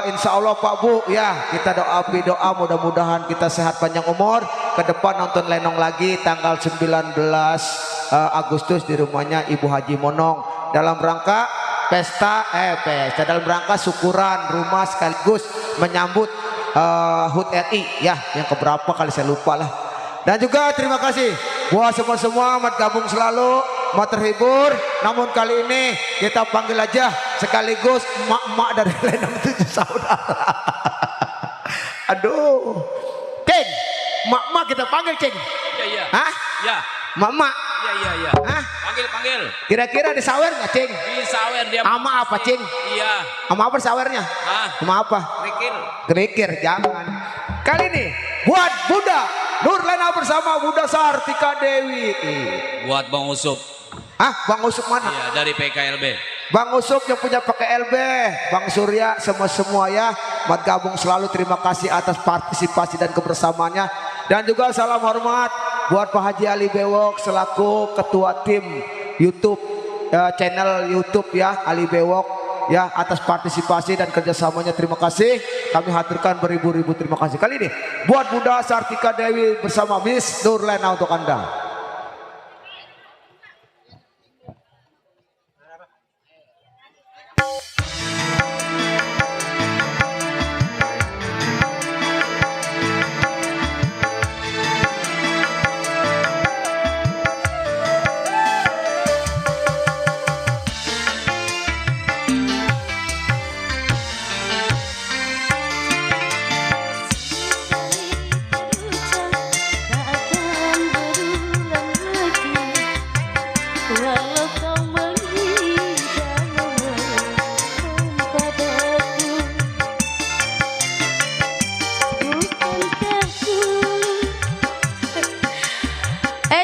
insya Allah Pak Bu ya, kita doa mudah-mudahan kita sehat panjang umur. Ke depan nonton Lenong lagi tanggal 19 Agustus di rumahnya Ibu Haji Monong dalam rangka pesta dalam rangka syukuran rumah sekaligus menyambut HUT RI ya, yang keberapa kali saya lupa lah. Dan juga terima kasih buat semua mat gabung selalu, mat terhibur. Namun kali ini kita panggil aja sekaligus emak-emak dari Lenong 7 Saudara. Aduh, Ceng, emak-emak kita panggil Ceng. Iya. Hah? Ya. Emak-emak. Iya. Hah? Panggil. Kira-kira di sawer nggak Ceng? Di sawer dia. Ama apa Ceng? Iya. Ama apa sawernya? Hah? Ama apa? Kerikir, jangan. Kali ini buat Bunda Nurlena bersama Bunda Sartika Dewi. Buat Bang Usup. Bang Usup mana? Iya, dari PKLB. Bang Usup yang punya PKLB, Bang Surya, semua ya. Mat gabung selalu, terima kasih atas partisipasi dan kebersamaannya. Dan juga salam hormat buat Pak Haji Ali Bewok selaku ketua tim YouTube channel YouTube ya Ali Bewok ya, atas partisipasi dan kerjasamanya. Terima kasih, kami haturkan beribu-ribu terima kasih. Kali ini buat Bunda Sartika Dewi bersama Miss Nurlena untuk Anda.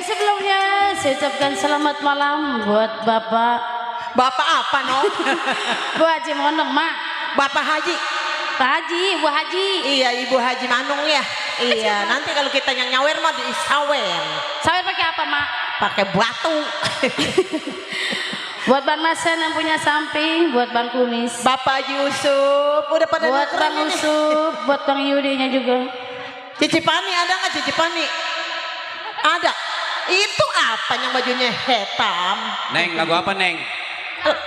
Sebelumnya saya ucapkan selamat malam buat Bapak apa no? Bu Haji Monong, Mak. Bapak Haji. Pak Haji, Bu Haji. Iya, Ibu Haji Manung ya. Iya, nanti kalau kita yang nyawer mah di sawer. Sawer pakai apa, Mak? Pakai batu. Buat Bang Nasan yang punya samping, buat Bang Kumis, Bapak Yusuf, udah pada buat nukeran Bang ini. Usup, buat Bang Yudinya juga. Cici Pani ada nggak Cici Pani? Ada. Itu apa yang bajunya hitam? Neng, lagu apa Neng?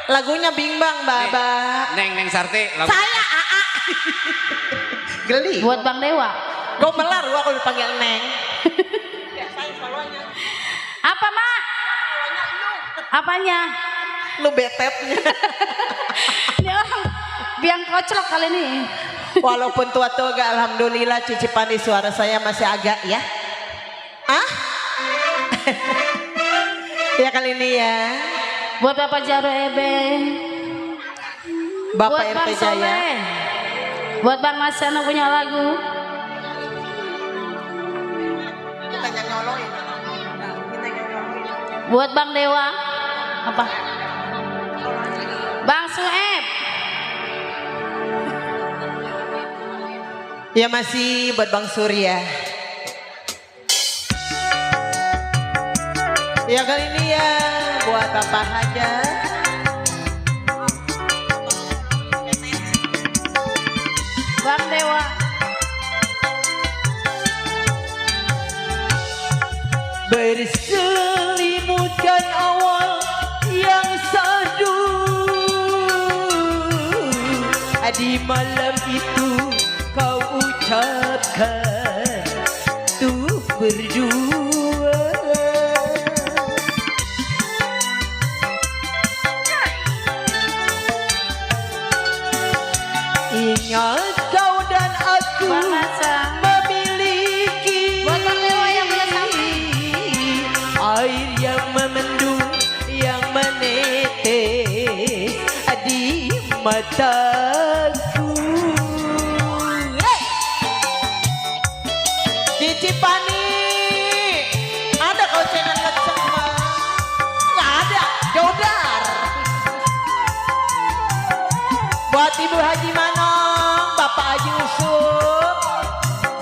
Lagunya Bimbang Baba. Neng Sarti. Lagu... Saya AA. Geli. Buat Bang Dewa. Gue melar gua kalau dipanggil Neng. Apa, Mak? Apanya? Lu betetnya. Ini orang biang koclok kali ini. Walaupun tua-tua gak, alhamdulillah Cici Pani suara saya masih agak ya. Ya kali ini ya. Buat Bapak Jaro Ebe. Bapak Buat RT Bang Jaya. Soleh. Buat Bang Nasana punya lagu. Kita nyolongin. Buat Bang Dewa. Apa? Bang Sueb. Ya masih buat Bang Surya. Ya kali ini ya buat Bapak Haja. Bang Dewa. Berselimutkan awal yang sadu, di malam itu kau ucapkan tuh berdua. Ingat kau dan aku Bang Nasa. memiliki Buat Bang Dewa yang punya samping. air yang memendung yang menetes di mataku. Hey! Cipani. Ada kau cengan ngecek mah. Nggak ada, jodar. Buat Ibu Haji Manong, Bapak Haji Usuk,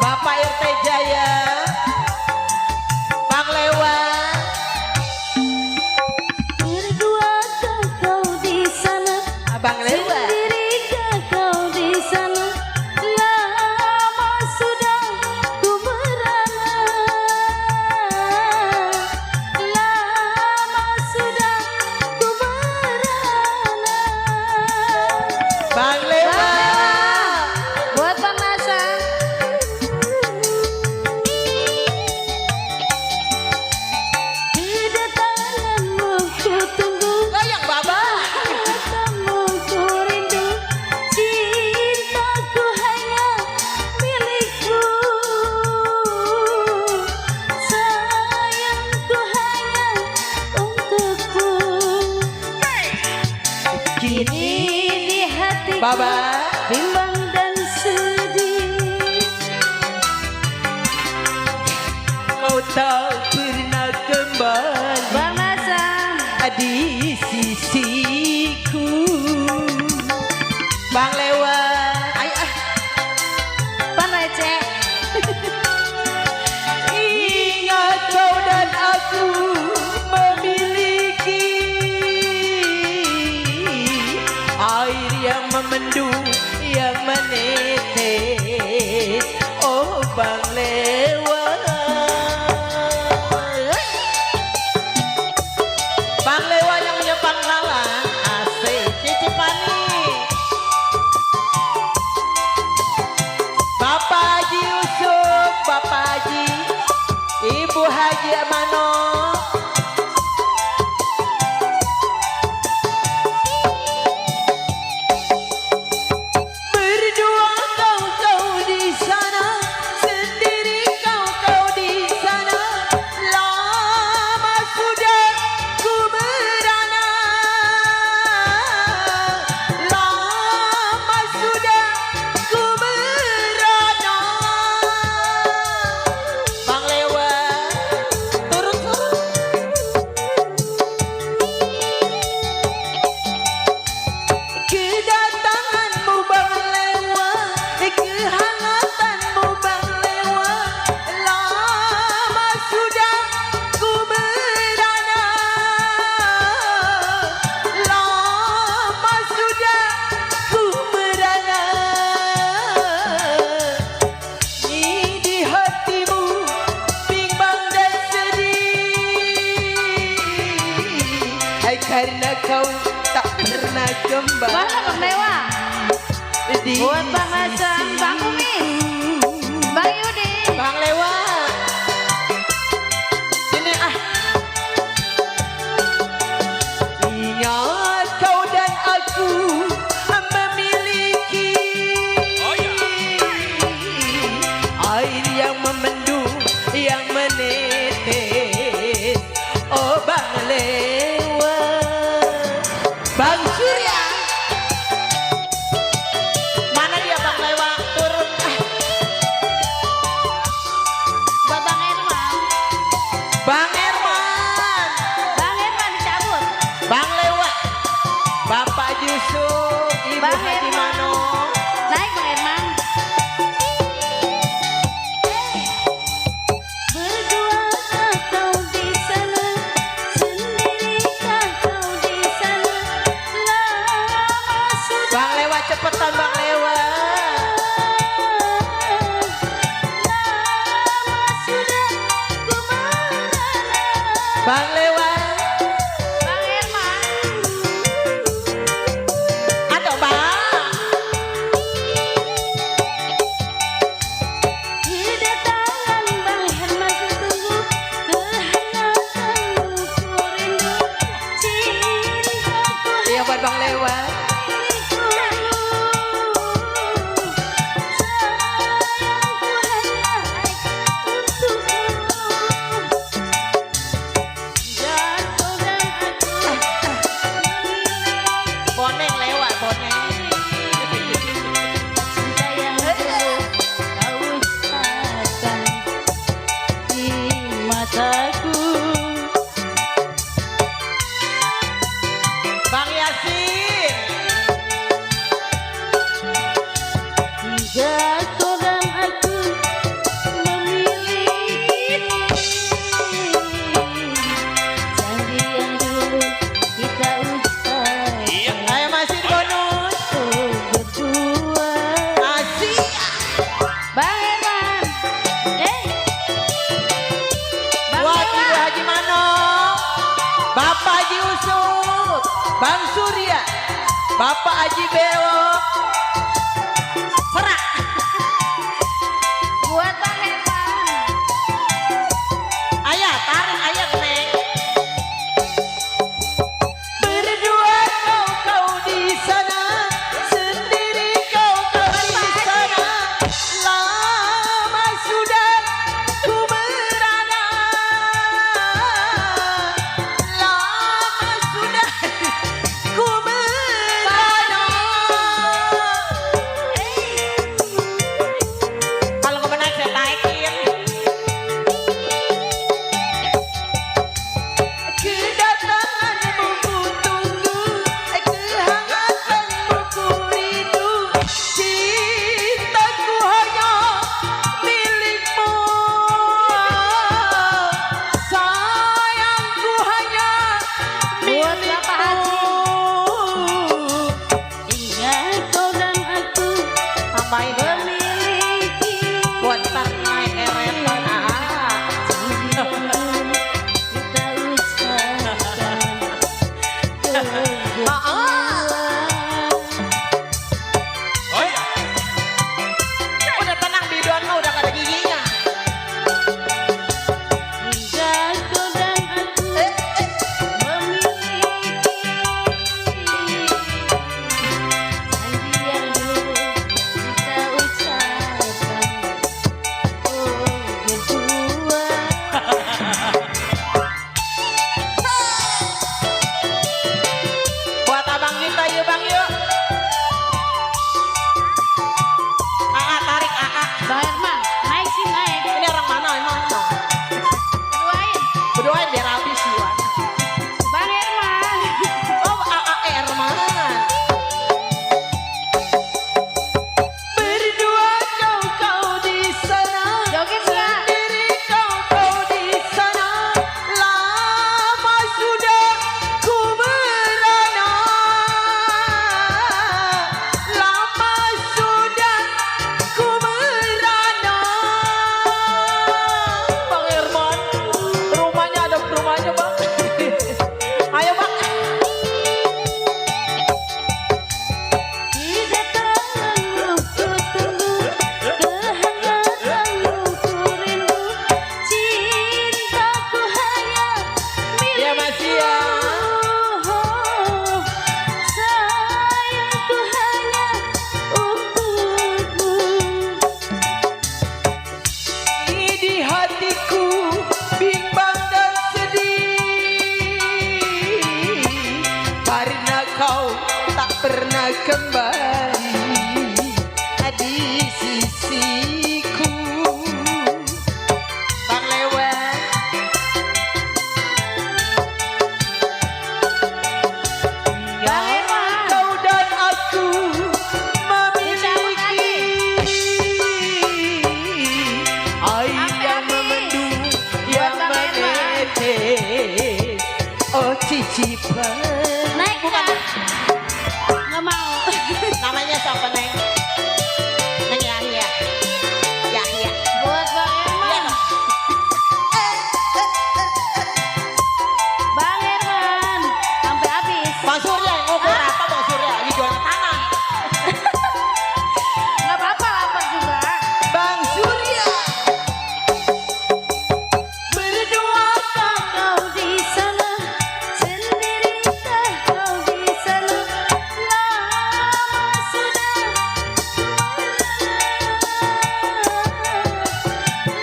Bapak RT Jaya, Bang Lewa. Berduakah kau di sana, Abang Lewa. sendirikah kau di sana? Lama sudah ku merana, lama sudah ku merana. Bang Lewa. Buat Bang Nasa. Kedatanganmu ku tunggu, Goyang Baba. katamu ku rindu, cintaku hanya milikku, sayangku hanya untukku. Kini di hatiku Baba. bimbang dan sedih. Kau tak pernah kembali Bang Nasa. di sisiku. Bang Lewa. Ayo ah. Bang Receh. Ingat kau dan aku memiliki air yang memendung, yang menetes. Oh Bang Lewa. Bang Lewa yang punya pangkalan asik Cicipani. Bapak Haji Yusuf, Bapak Haji, Ibu Haji Amano. Berdua kau di sana, sendiri kau di sana. Lama sudah ku merana, lama sudah ku merana. Bang Lewa, turun. Kedatanganmu Bang Lewa, kehangatanmu Bang Lewa, lama sudah ku merana, lama sudah ku merana. Di hatimu bimbang dan sedih, karena kau tak pernah kembali. Mana Bang Dewa? Di Buat Bang Hasan, Bang Kumis, Bang Yudi. Bang Lewa. Sini ah. Ingat kau dan aku memiliki air yang memendung, yang menetes. Oh Bang Lewa. Bang Surya. Mana dia Bang Lewa? Turun. Buat Bang Herman. Bang Herman. Bang Herman dicabut. Bang Lewa. Bapak Yusuf, Ibu Bang Haji Herman. Mano. Naik Bang Herman. Berduakah kau di sana, sendirikah kau di sana? Lama sudah. Bang Lewa cepetan Bang Lewa. Lama sudah ku merana. Bang Lewa. Bang Herman. Aduh Bang. Kedatangan Bang Herman ku tunggu, kehangatanmu ku rindu, cintaku Iya buat Bang Lewa. milikku, sayangku hanya untukku. Bang Surya, Bapak Haji Bewok, serak. Buat Bang Herman. Ayah, tarik ayah neng. Berdua kau di sana, sendiri kau di sana. Lama sudah ku merana, lama sudah ku merana. Kalau kau menang saya taikin. Kedatanganmu ku tunggu, kehangatanmu ku rindu. Cintaku hanya milikmu, sayangku hanya Buat Bapak Haji. Iya, kau dan aku. Tambahin ya. Memiliki Buat tak naik eretan. kita ucapkan Oh iya. Udah tenang biduan mah udah gak ada giginya. hingga kau dan aku memiliki janji yang dulu kita ucapkan. Oh berdua. Buat abang kita yuk bang yuk. Tarik Bang Herman, naik sih naik. Ini orang mana emang? Keduain. Berdoain biar habis ya. Bang Herman. Oh Erman. Berdua kau di sana, Joget ya. sendiri kau di sana. Lama sudah ku merana, lama sudah ku merana. Bang Herman, rumahnya ada rumahnya bang. Ayo bang. Kedatanganmu ku tunggu, kehangatanmu ku rindu. Cintaku hanya Ya masih ya. milikmu, sayangku hanya untukmu. Di hatiku bimbang dan sedih karena kau tak pernah kembali di sisiku. Bang Lewat, Bang Herman. kau dan aku memiliki air Sampai yang habis. memendung Buat yang Bang Herman. menetes. Oh cicipan. Naik bukan? Nggak mau. Namanya siapa neng? Neng Yahya. Yahya. Buat Bang Herman. Bang Herman, sampai habis. Bang Surya yang ngobrol apa Bang Surya? Lagi jualan tanah. Nggak apa-apa, lapar juga. Bang Surya. Berdua Kau di sana, sendirikah kau di sana? Lama sudah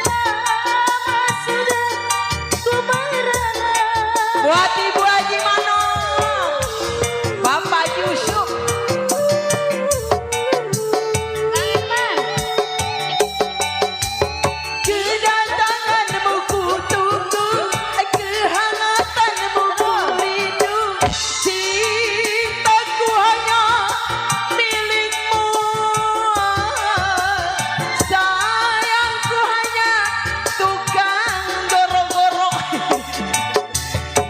lama sudah ku merana. buat Ibu Haji Mano. Bapak Yusuf. Bang Herman, Kedatanganmu ku tunggu, kehangatanmu ku rindu. Cintaku hanya milikmu, sayangku hanya tukang goro-goro.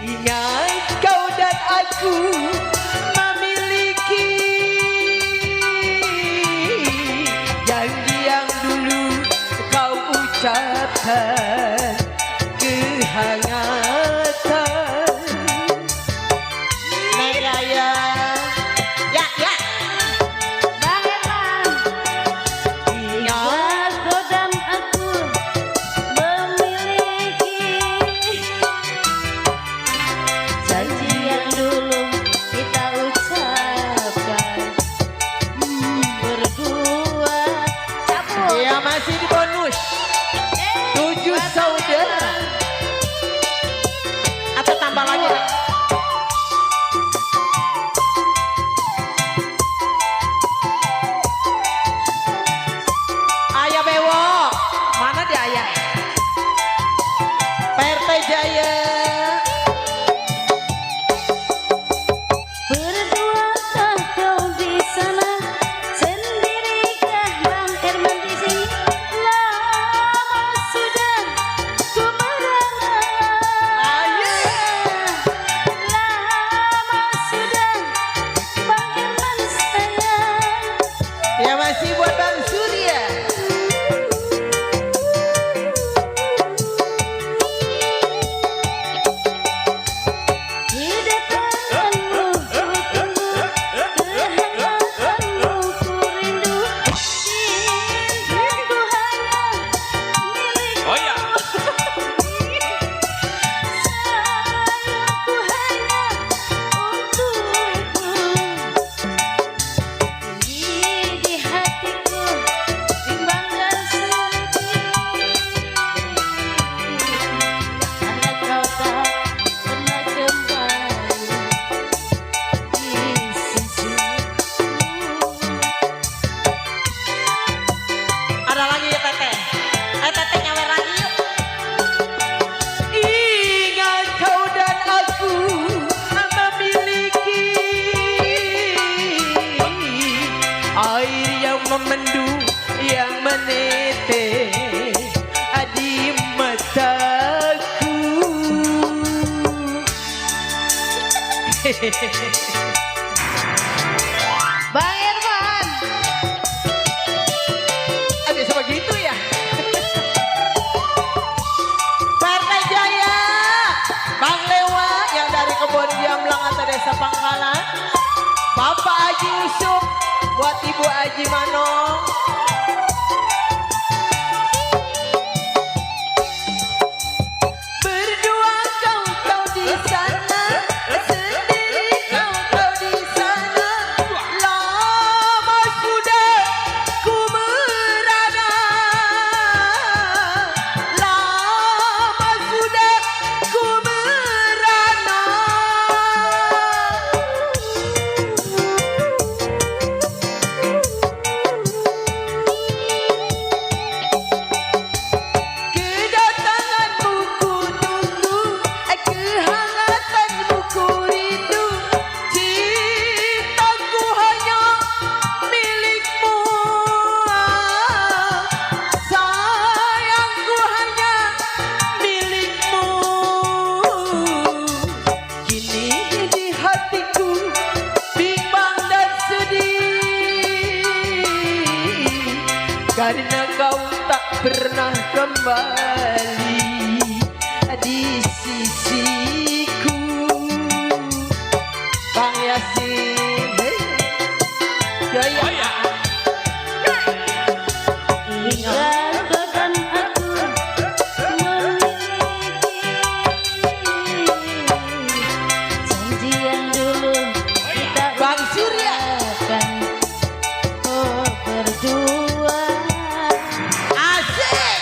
Ingat kau dan aku memiliki janji yang dulu kau ucapkan. Kehangatan Neng Raya Jaya. Berduakah kau di sana, sendirikah Bang Herman di sini? Lama sudah ku merana, lama sudah Bang Herman sayang. Ya masih buat Bang Surya. Kedatanganmu ku tunggu, kehangatanmu ku rindu. Cintaku hanya milikmu, Oh iya. sayangku hanya untukmu. Di hatiku bimbang dan sedih, karena kau tak pernah kembali di sisiku. Ada lagi ya Teteh. Teteh nyawer lagi yuk. Ingat kau dan aku memiliki air yang memendung, yang menetes di mataku. Bang Herman, Bisa begitu ya. Partai Jaya, Bang Lewa yang dari kebun Diamlang atau Desa Pangkalan, Bapak Haji Yusuf, buat Ibu Haji Manong. Berdua kau di sana, sendiri kau di sana. Lama sudah ku merana, lama sudah ku merana. Kedatanganmu ku tunggu, kehangatanmu ku rindu. Cintaku hanya milikmu, sayangku hanya milikmu. Kini di hatiku bimbang dan sedih, karena kau tak pernah kembali di sisiku. Bang Yasin, Jaya. Oh iya. ingat kau dan aku memiliki janji yang dulu kita Bang Surya. ucapkan. Oh berdua, Asik.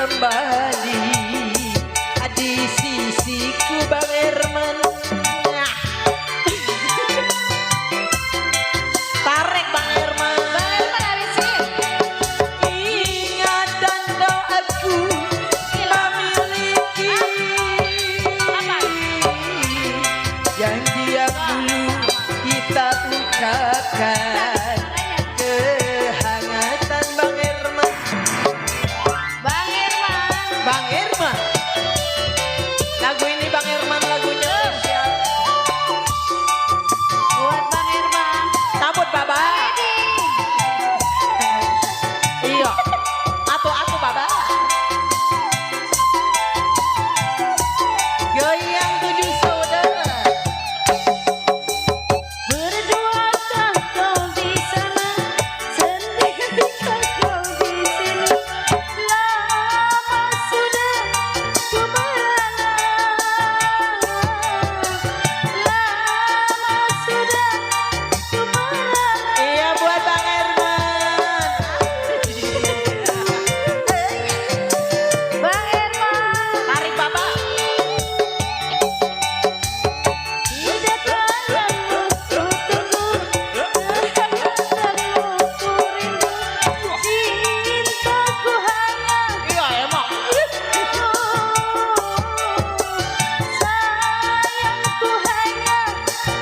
kembali di sisiku Bang Herman. Nah. Tarik Bang Herman. Bang Herman dari sini. Ingatan doaku memiliki yang dia dulu kita ucapkan. Kehangatan Bang Herman. Bang Herman. Bang Herman. Lagu ini Bang Herman lagunya spesial. Buat Bang Herman. Sambut Baba. Iya. Atu Baba. Goyang 7 saudara. Berduakah kau di sana, sendirikah kau di sini? Lama sudah ku merana, lama sudah ku merana. Iya buat Bang Herman. Bang Herman. Tarik Baba. Di depanmu ku tunggu, depanmu ku rindu. Cintaku hanya Iya emang. sayangku hanya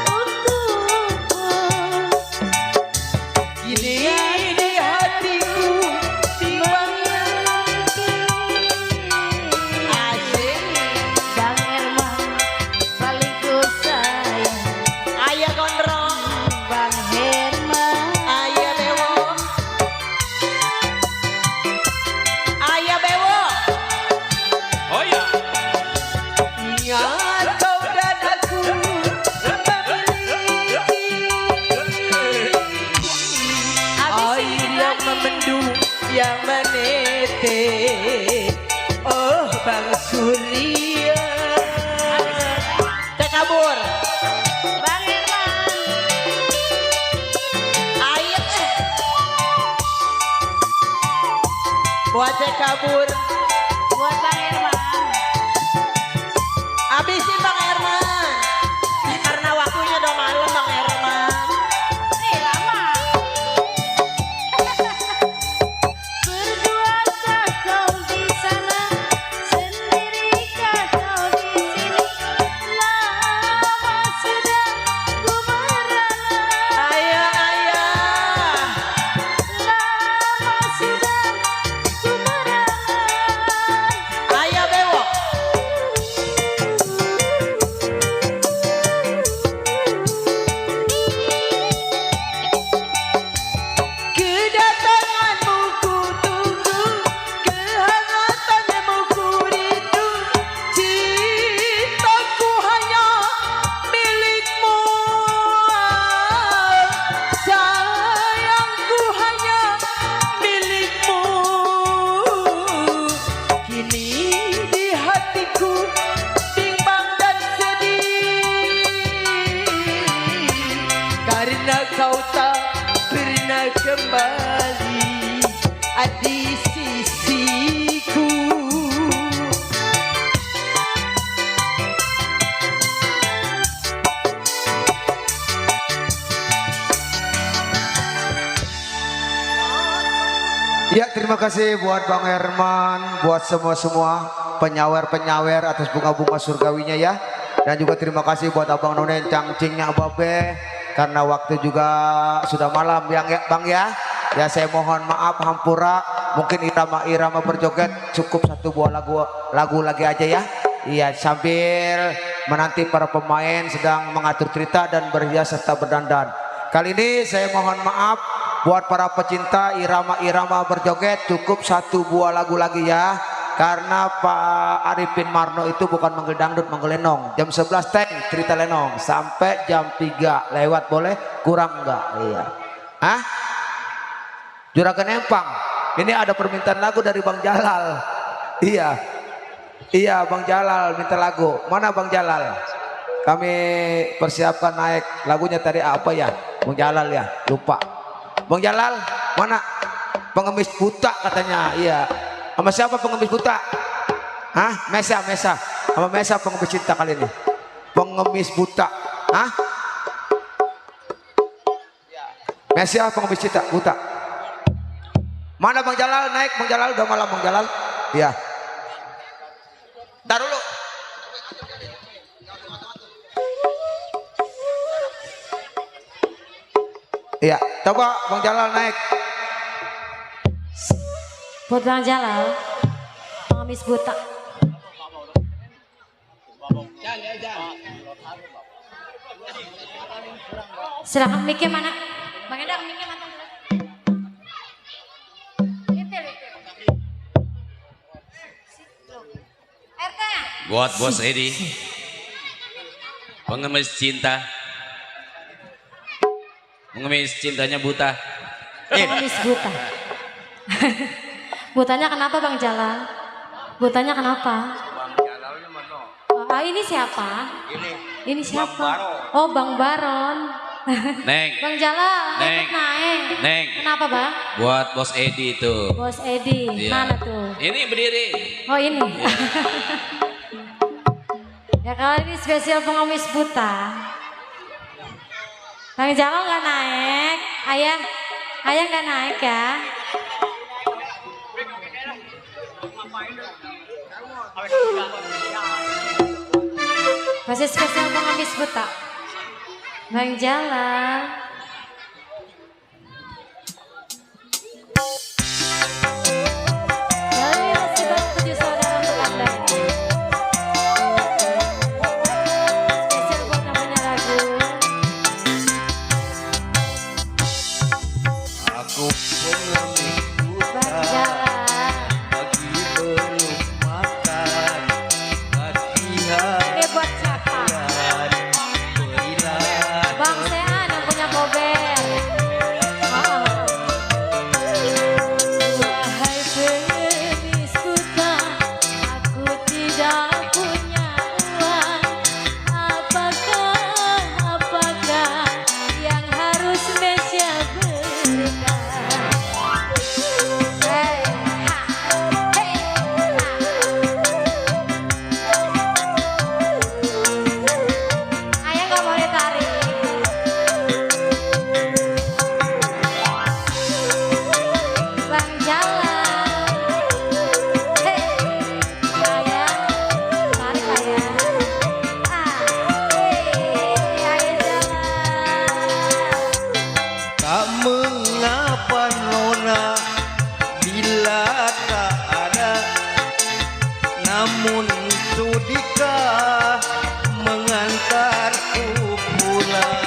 untukmu. Ini di hatiku timbangnya asik. Bang Herman paling ku sayang. Ayah gondrong. Bang Herman. Ayah Bewo. Ayah Bewo. Oh ya. Ingat kau dan aku memiliki air yang memendung yang menetes. Oh Bang Surya. Tekabur. Bang Herman. Air. Buat Tekabur. Buat Bang Herman. Habisin Bang Herman. Karena waktunya udah malam Bang Herman. Lama. Berduakah kau di sana, sendirikah kau di sini? Lama sudah ku merana, Ayah. lama sudah ku merana. Ayah Bewo. Kedatanganmu ku tunggu, kehangatanmu ku rindu. Cintaku hanya milikmu, sayangku hanya milikmu. Kini di hatiku bimbang dan sedih, karena kau tak pernah kembali di sisiku. Ya, terima kasih buat Bang Herman, buat semua penyawer-penyawer atas bunga-bunga surgawinya ya. Dan juga terima kasih buat Abang Nonen cangcingnya Babe, karena waktu juga sudah malam yang ya Bang ya. Ya saya mohon maaf hampura, mungkin irama-irama berjoget cukup satu buah lagu lagi aja ya. Iya, sambil menanti para pemain sedang mengatur cerita dan berhias serta berdandan. Kali ini saya mohon maaf buat para pecinta irama-irama berjoget cukup satu buah lagu lagi ya. Karena Pak Arifin Marno itu bukan manggil dangdut, manggil lenong. Jam 11 teng cerita lenong sampai jam 3 lewat boleh, kurang enggak? Iya. Hah? Juragan Empang. Ini ada permintaan lagu dari Bang Jalal. Iya. Iya, Bang Jalal minta lagu. Mana Bang Jalal? Kami persiapkan naik lagunya tadi apa ya? Bang Jalal ya, lupa. Bang Jalal, mana? Pengemis buta katanya. Iya. Sama siapa pengemis buta? Hah? Mesa. Sama Mesa pengemis cinta kali ini. Pengemis buta. Hah? Mesa pengemis cinta buta. Mana Bang Jalal naik? Bang Jalal udah malam Bang Jalal. Iya. Ntar dulu. Iya, coba Bang Jalal naik. Buat Bang Jalal, pengemis buta. Silakan mic-nya mana? Bang Endang, mic-nya mana? RT. Buat Bos Edi. Pengemis cinta. Pengemis cintanya buta. Pengemis buta. Butanya kenapa Bang Jalal? Butanya kenapa? Ini siapa? Ini siapa? Oh Bang Baron. Neng. Bang Jalal, Neng. ikut naik. Neng. Kenapa Bang? Buat Bos Edi itu. Bos Edi, Iya. mana tuh? Ini berdiri. Oh ini. Ya kali ini spesial pengemis buta. Bang Jalal nggak naik, ayah nggak naik ya. Masih spesial pengemis buta. Bang Jalal. Kali ini masih baru 7 saudara untuk Anda. Spesial buat namanya lagu. Aku pengemis buta, Bang Jalal. pagi belum makan, kasihan Ini buat siapa? berilah Bang Sean yang punya kober. Wahai pengemis buta, aku tidak punya uang. Apakah yang harus Mesya berikan? Hey, ha, hey, ha. Ayah nggak boleh tarik. Bang Jalal. Hey, ayah, tarik ayah. Ayah Jalal. tak mengapa nona bila tak ada, namun sudikah mengantarku pulang.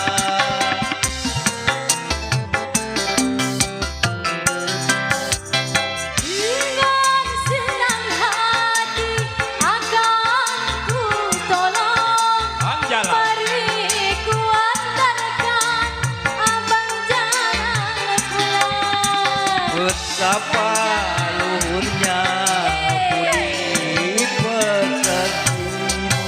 Dengan senang hati akan ku tolong. Bang Jalal. Mari ku antarkan Abang Jalal pulang. Betapa luhurnya budi pekertimu,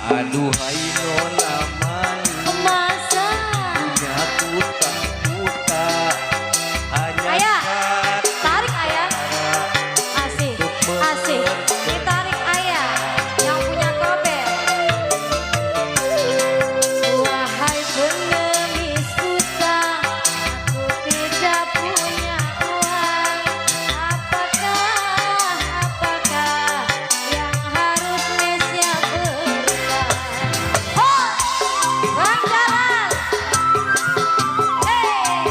aduhai nona manis, Masa punya ku tak buta, hanya Ayah, kata tarik ayah. Asik, asik. Ditarik ayah yang punya kober. Wahai pengemis buta, aku tidak punya uang. Apakah yang harus Mesya berikan? Oh, Bang Jalal. Hey.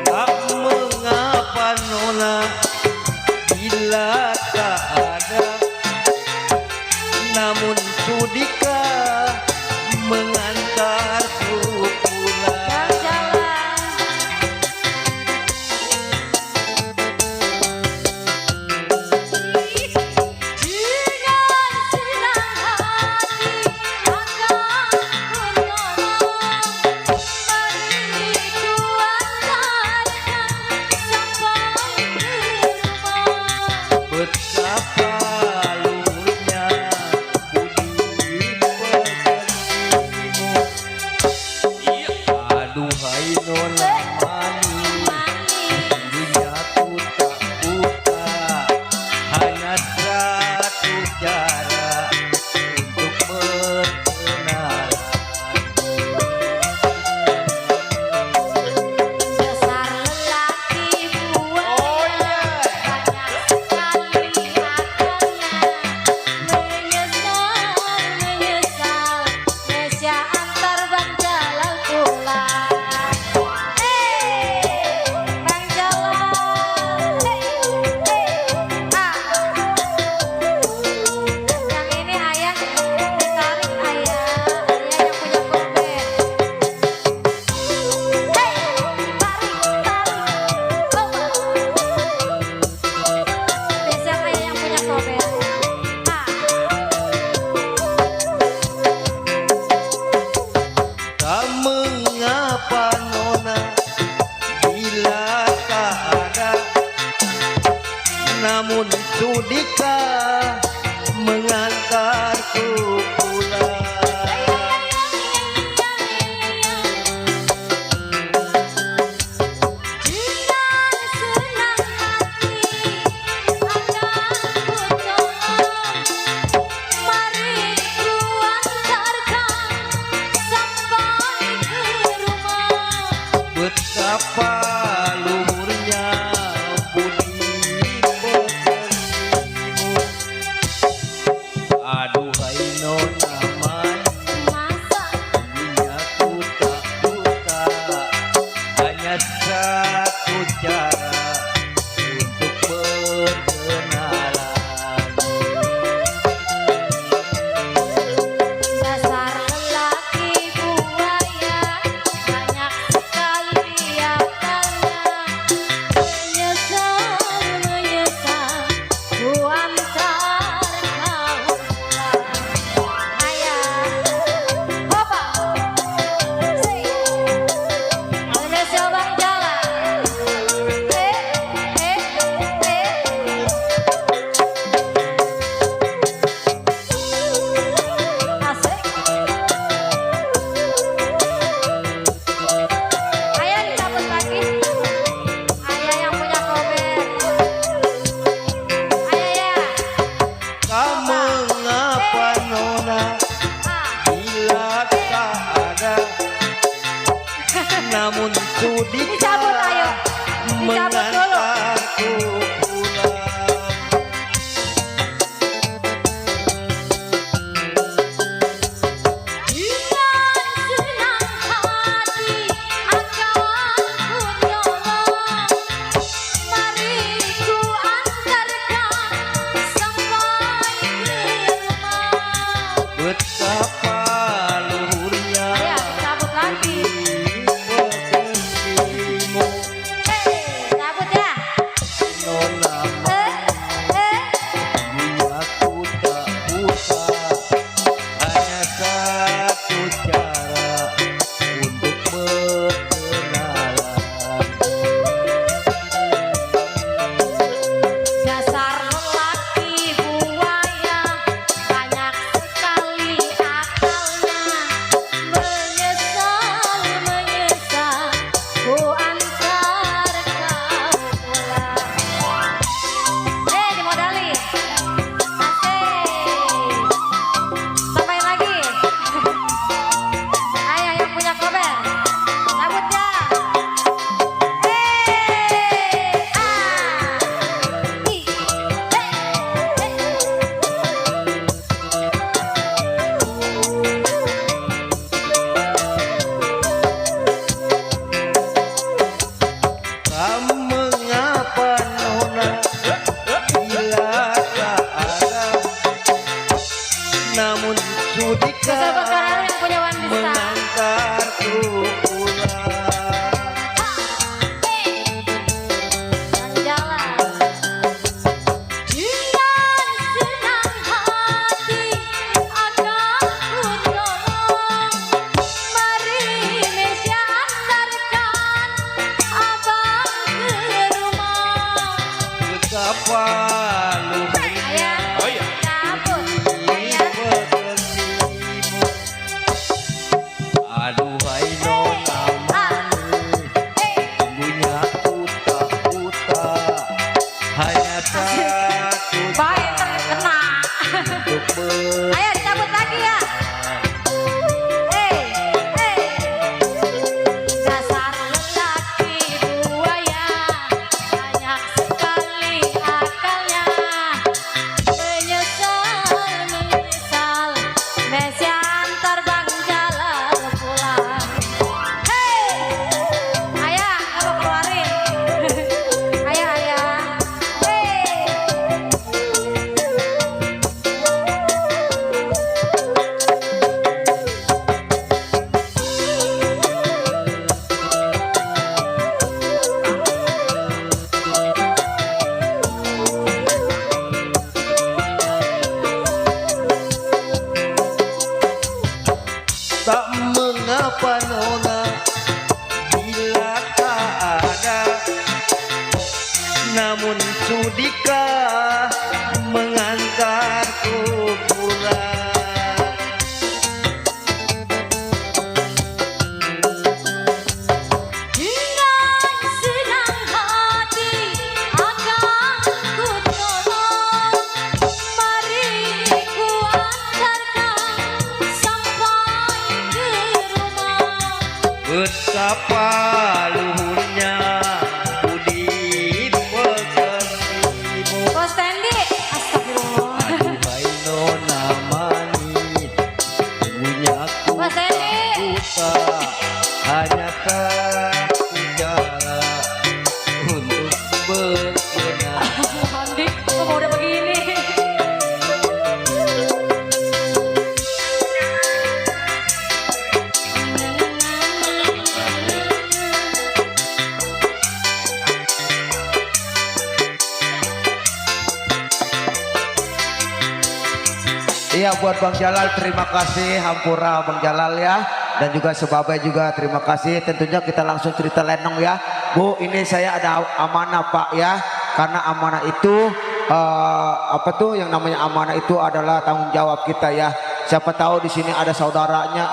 tak mengapa nona bila tak ada, namun sudikah mengantarku pulang. Bang Jalal. Dengan senang hati akan ku tolong. mengantarku pulang. Betapa luhurnya budi pekertimu. Aduhai nona dunia ku tak buta, hanya satu cara untuk berkenalan. Dasar lelaki buaya, banyak sekali akalnya. Menyesal, menyesal, ku antar kau pulang. Ayah, hopa, say, Indonesia Bang Jalan. Asik. Ayah dicabut lagi. Ayah yang punya kober. Ayah ya. Tak mengapa nona bila tak ada, namun sudi Dicabut, ayo. Dicabut dulu. mengantarku pulang. Dengan senang hati akan ku tolong. Mari ku antarkan sampai ke rumah. Betapa luhurnya Ayah dicabut lagi. pekertimu. Cabut ya. Nona aku tak buta, hanya satu cara untuk berkenalan. Dasar lelaki buaya, banyak sekali akalnya. Menyesal, menyesal, ku antar kau pulang. Dimodali. Asik. Tambahin lagi. Ayah yang punya kober. Cabut ya. Tak mengapa nona bila tak ada, namun sudikah Dasar Bang yang punya Wan Bisa. mengantarku pulang. Jalan. Dengan senang hati akan ku tolong. Mari Mesya antarkan abang ke rumah. Betapa luhurnya Ayah, cabut. Ayah. pekertimu. Iya buat Bang Jalal terima kasih, Hampura Bang Jalal ya. Dan juga Sebabai juga terima kasih. Tentunya kita langsung cerita lenong ya. Bu, ini saya ada amanah Pak ya. Karena amanah itu apa tuh yang namanya amanah itu adalah tanggung jawab kita ya. Siapa tahu di sini ada saudaranya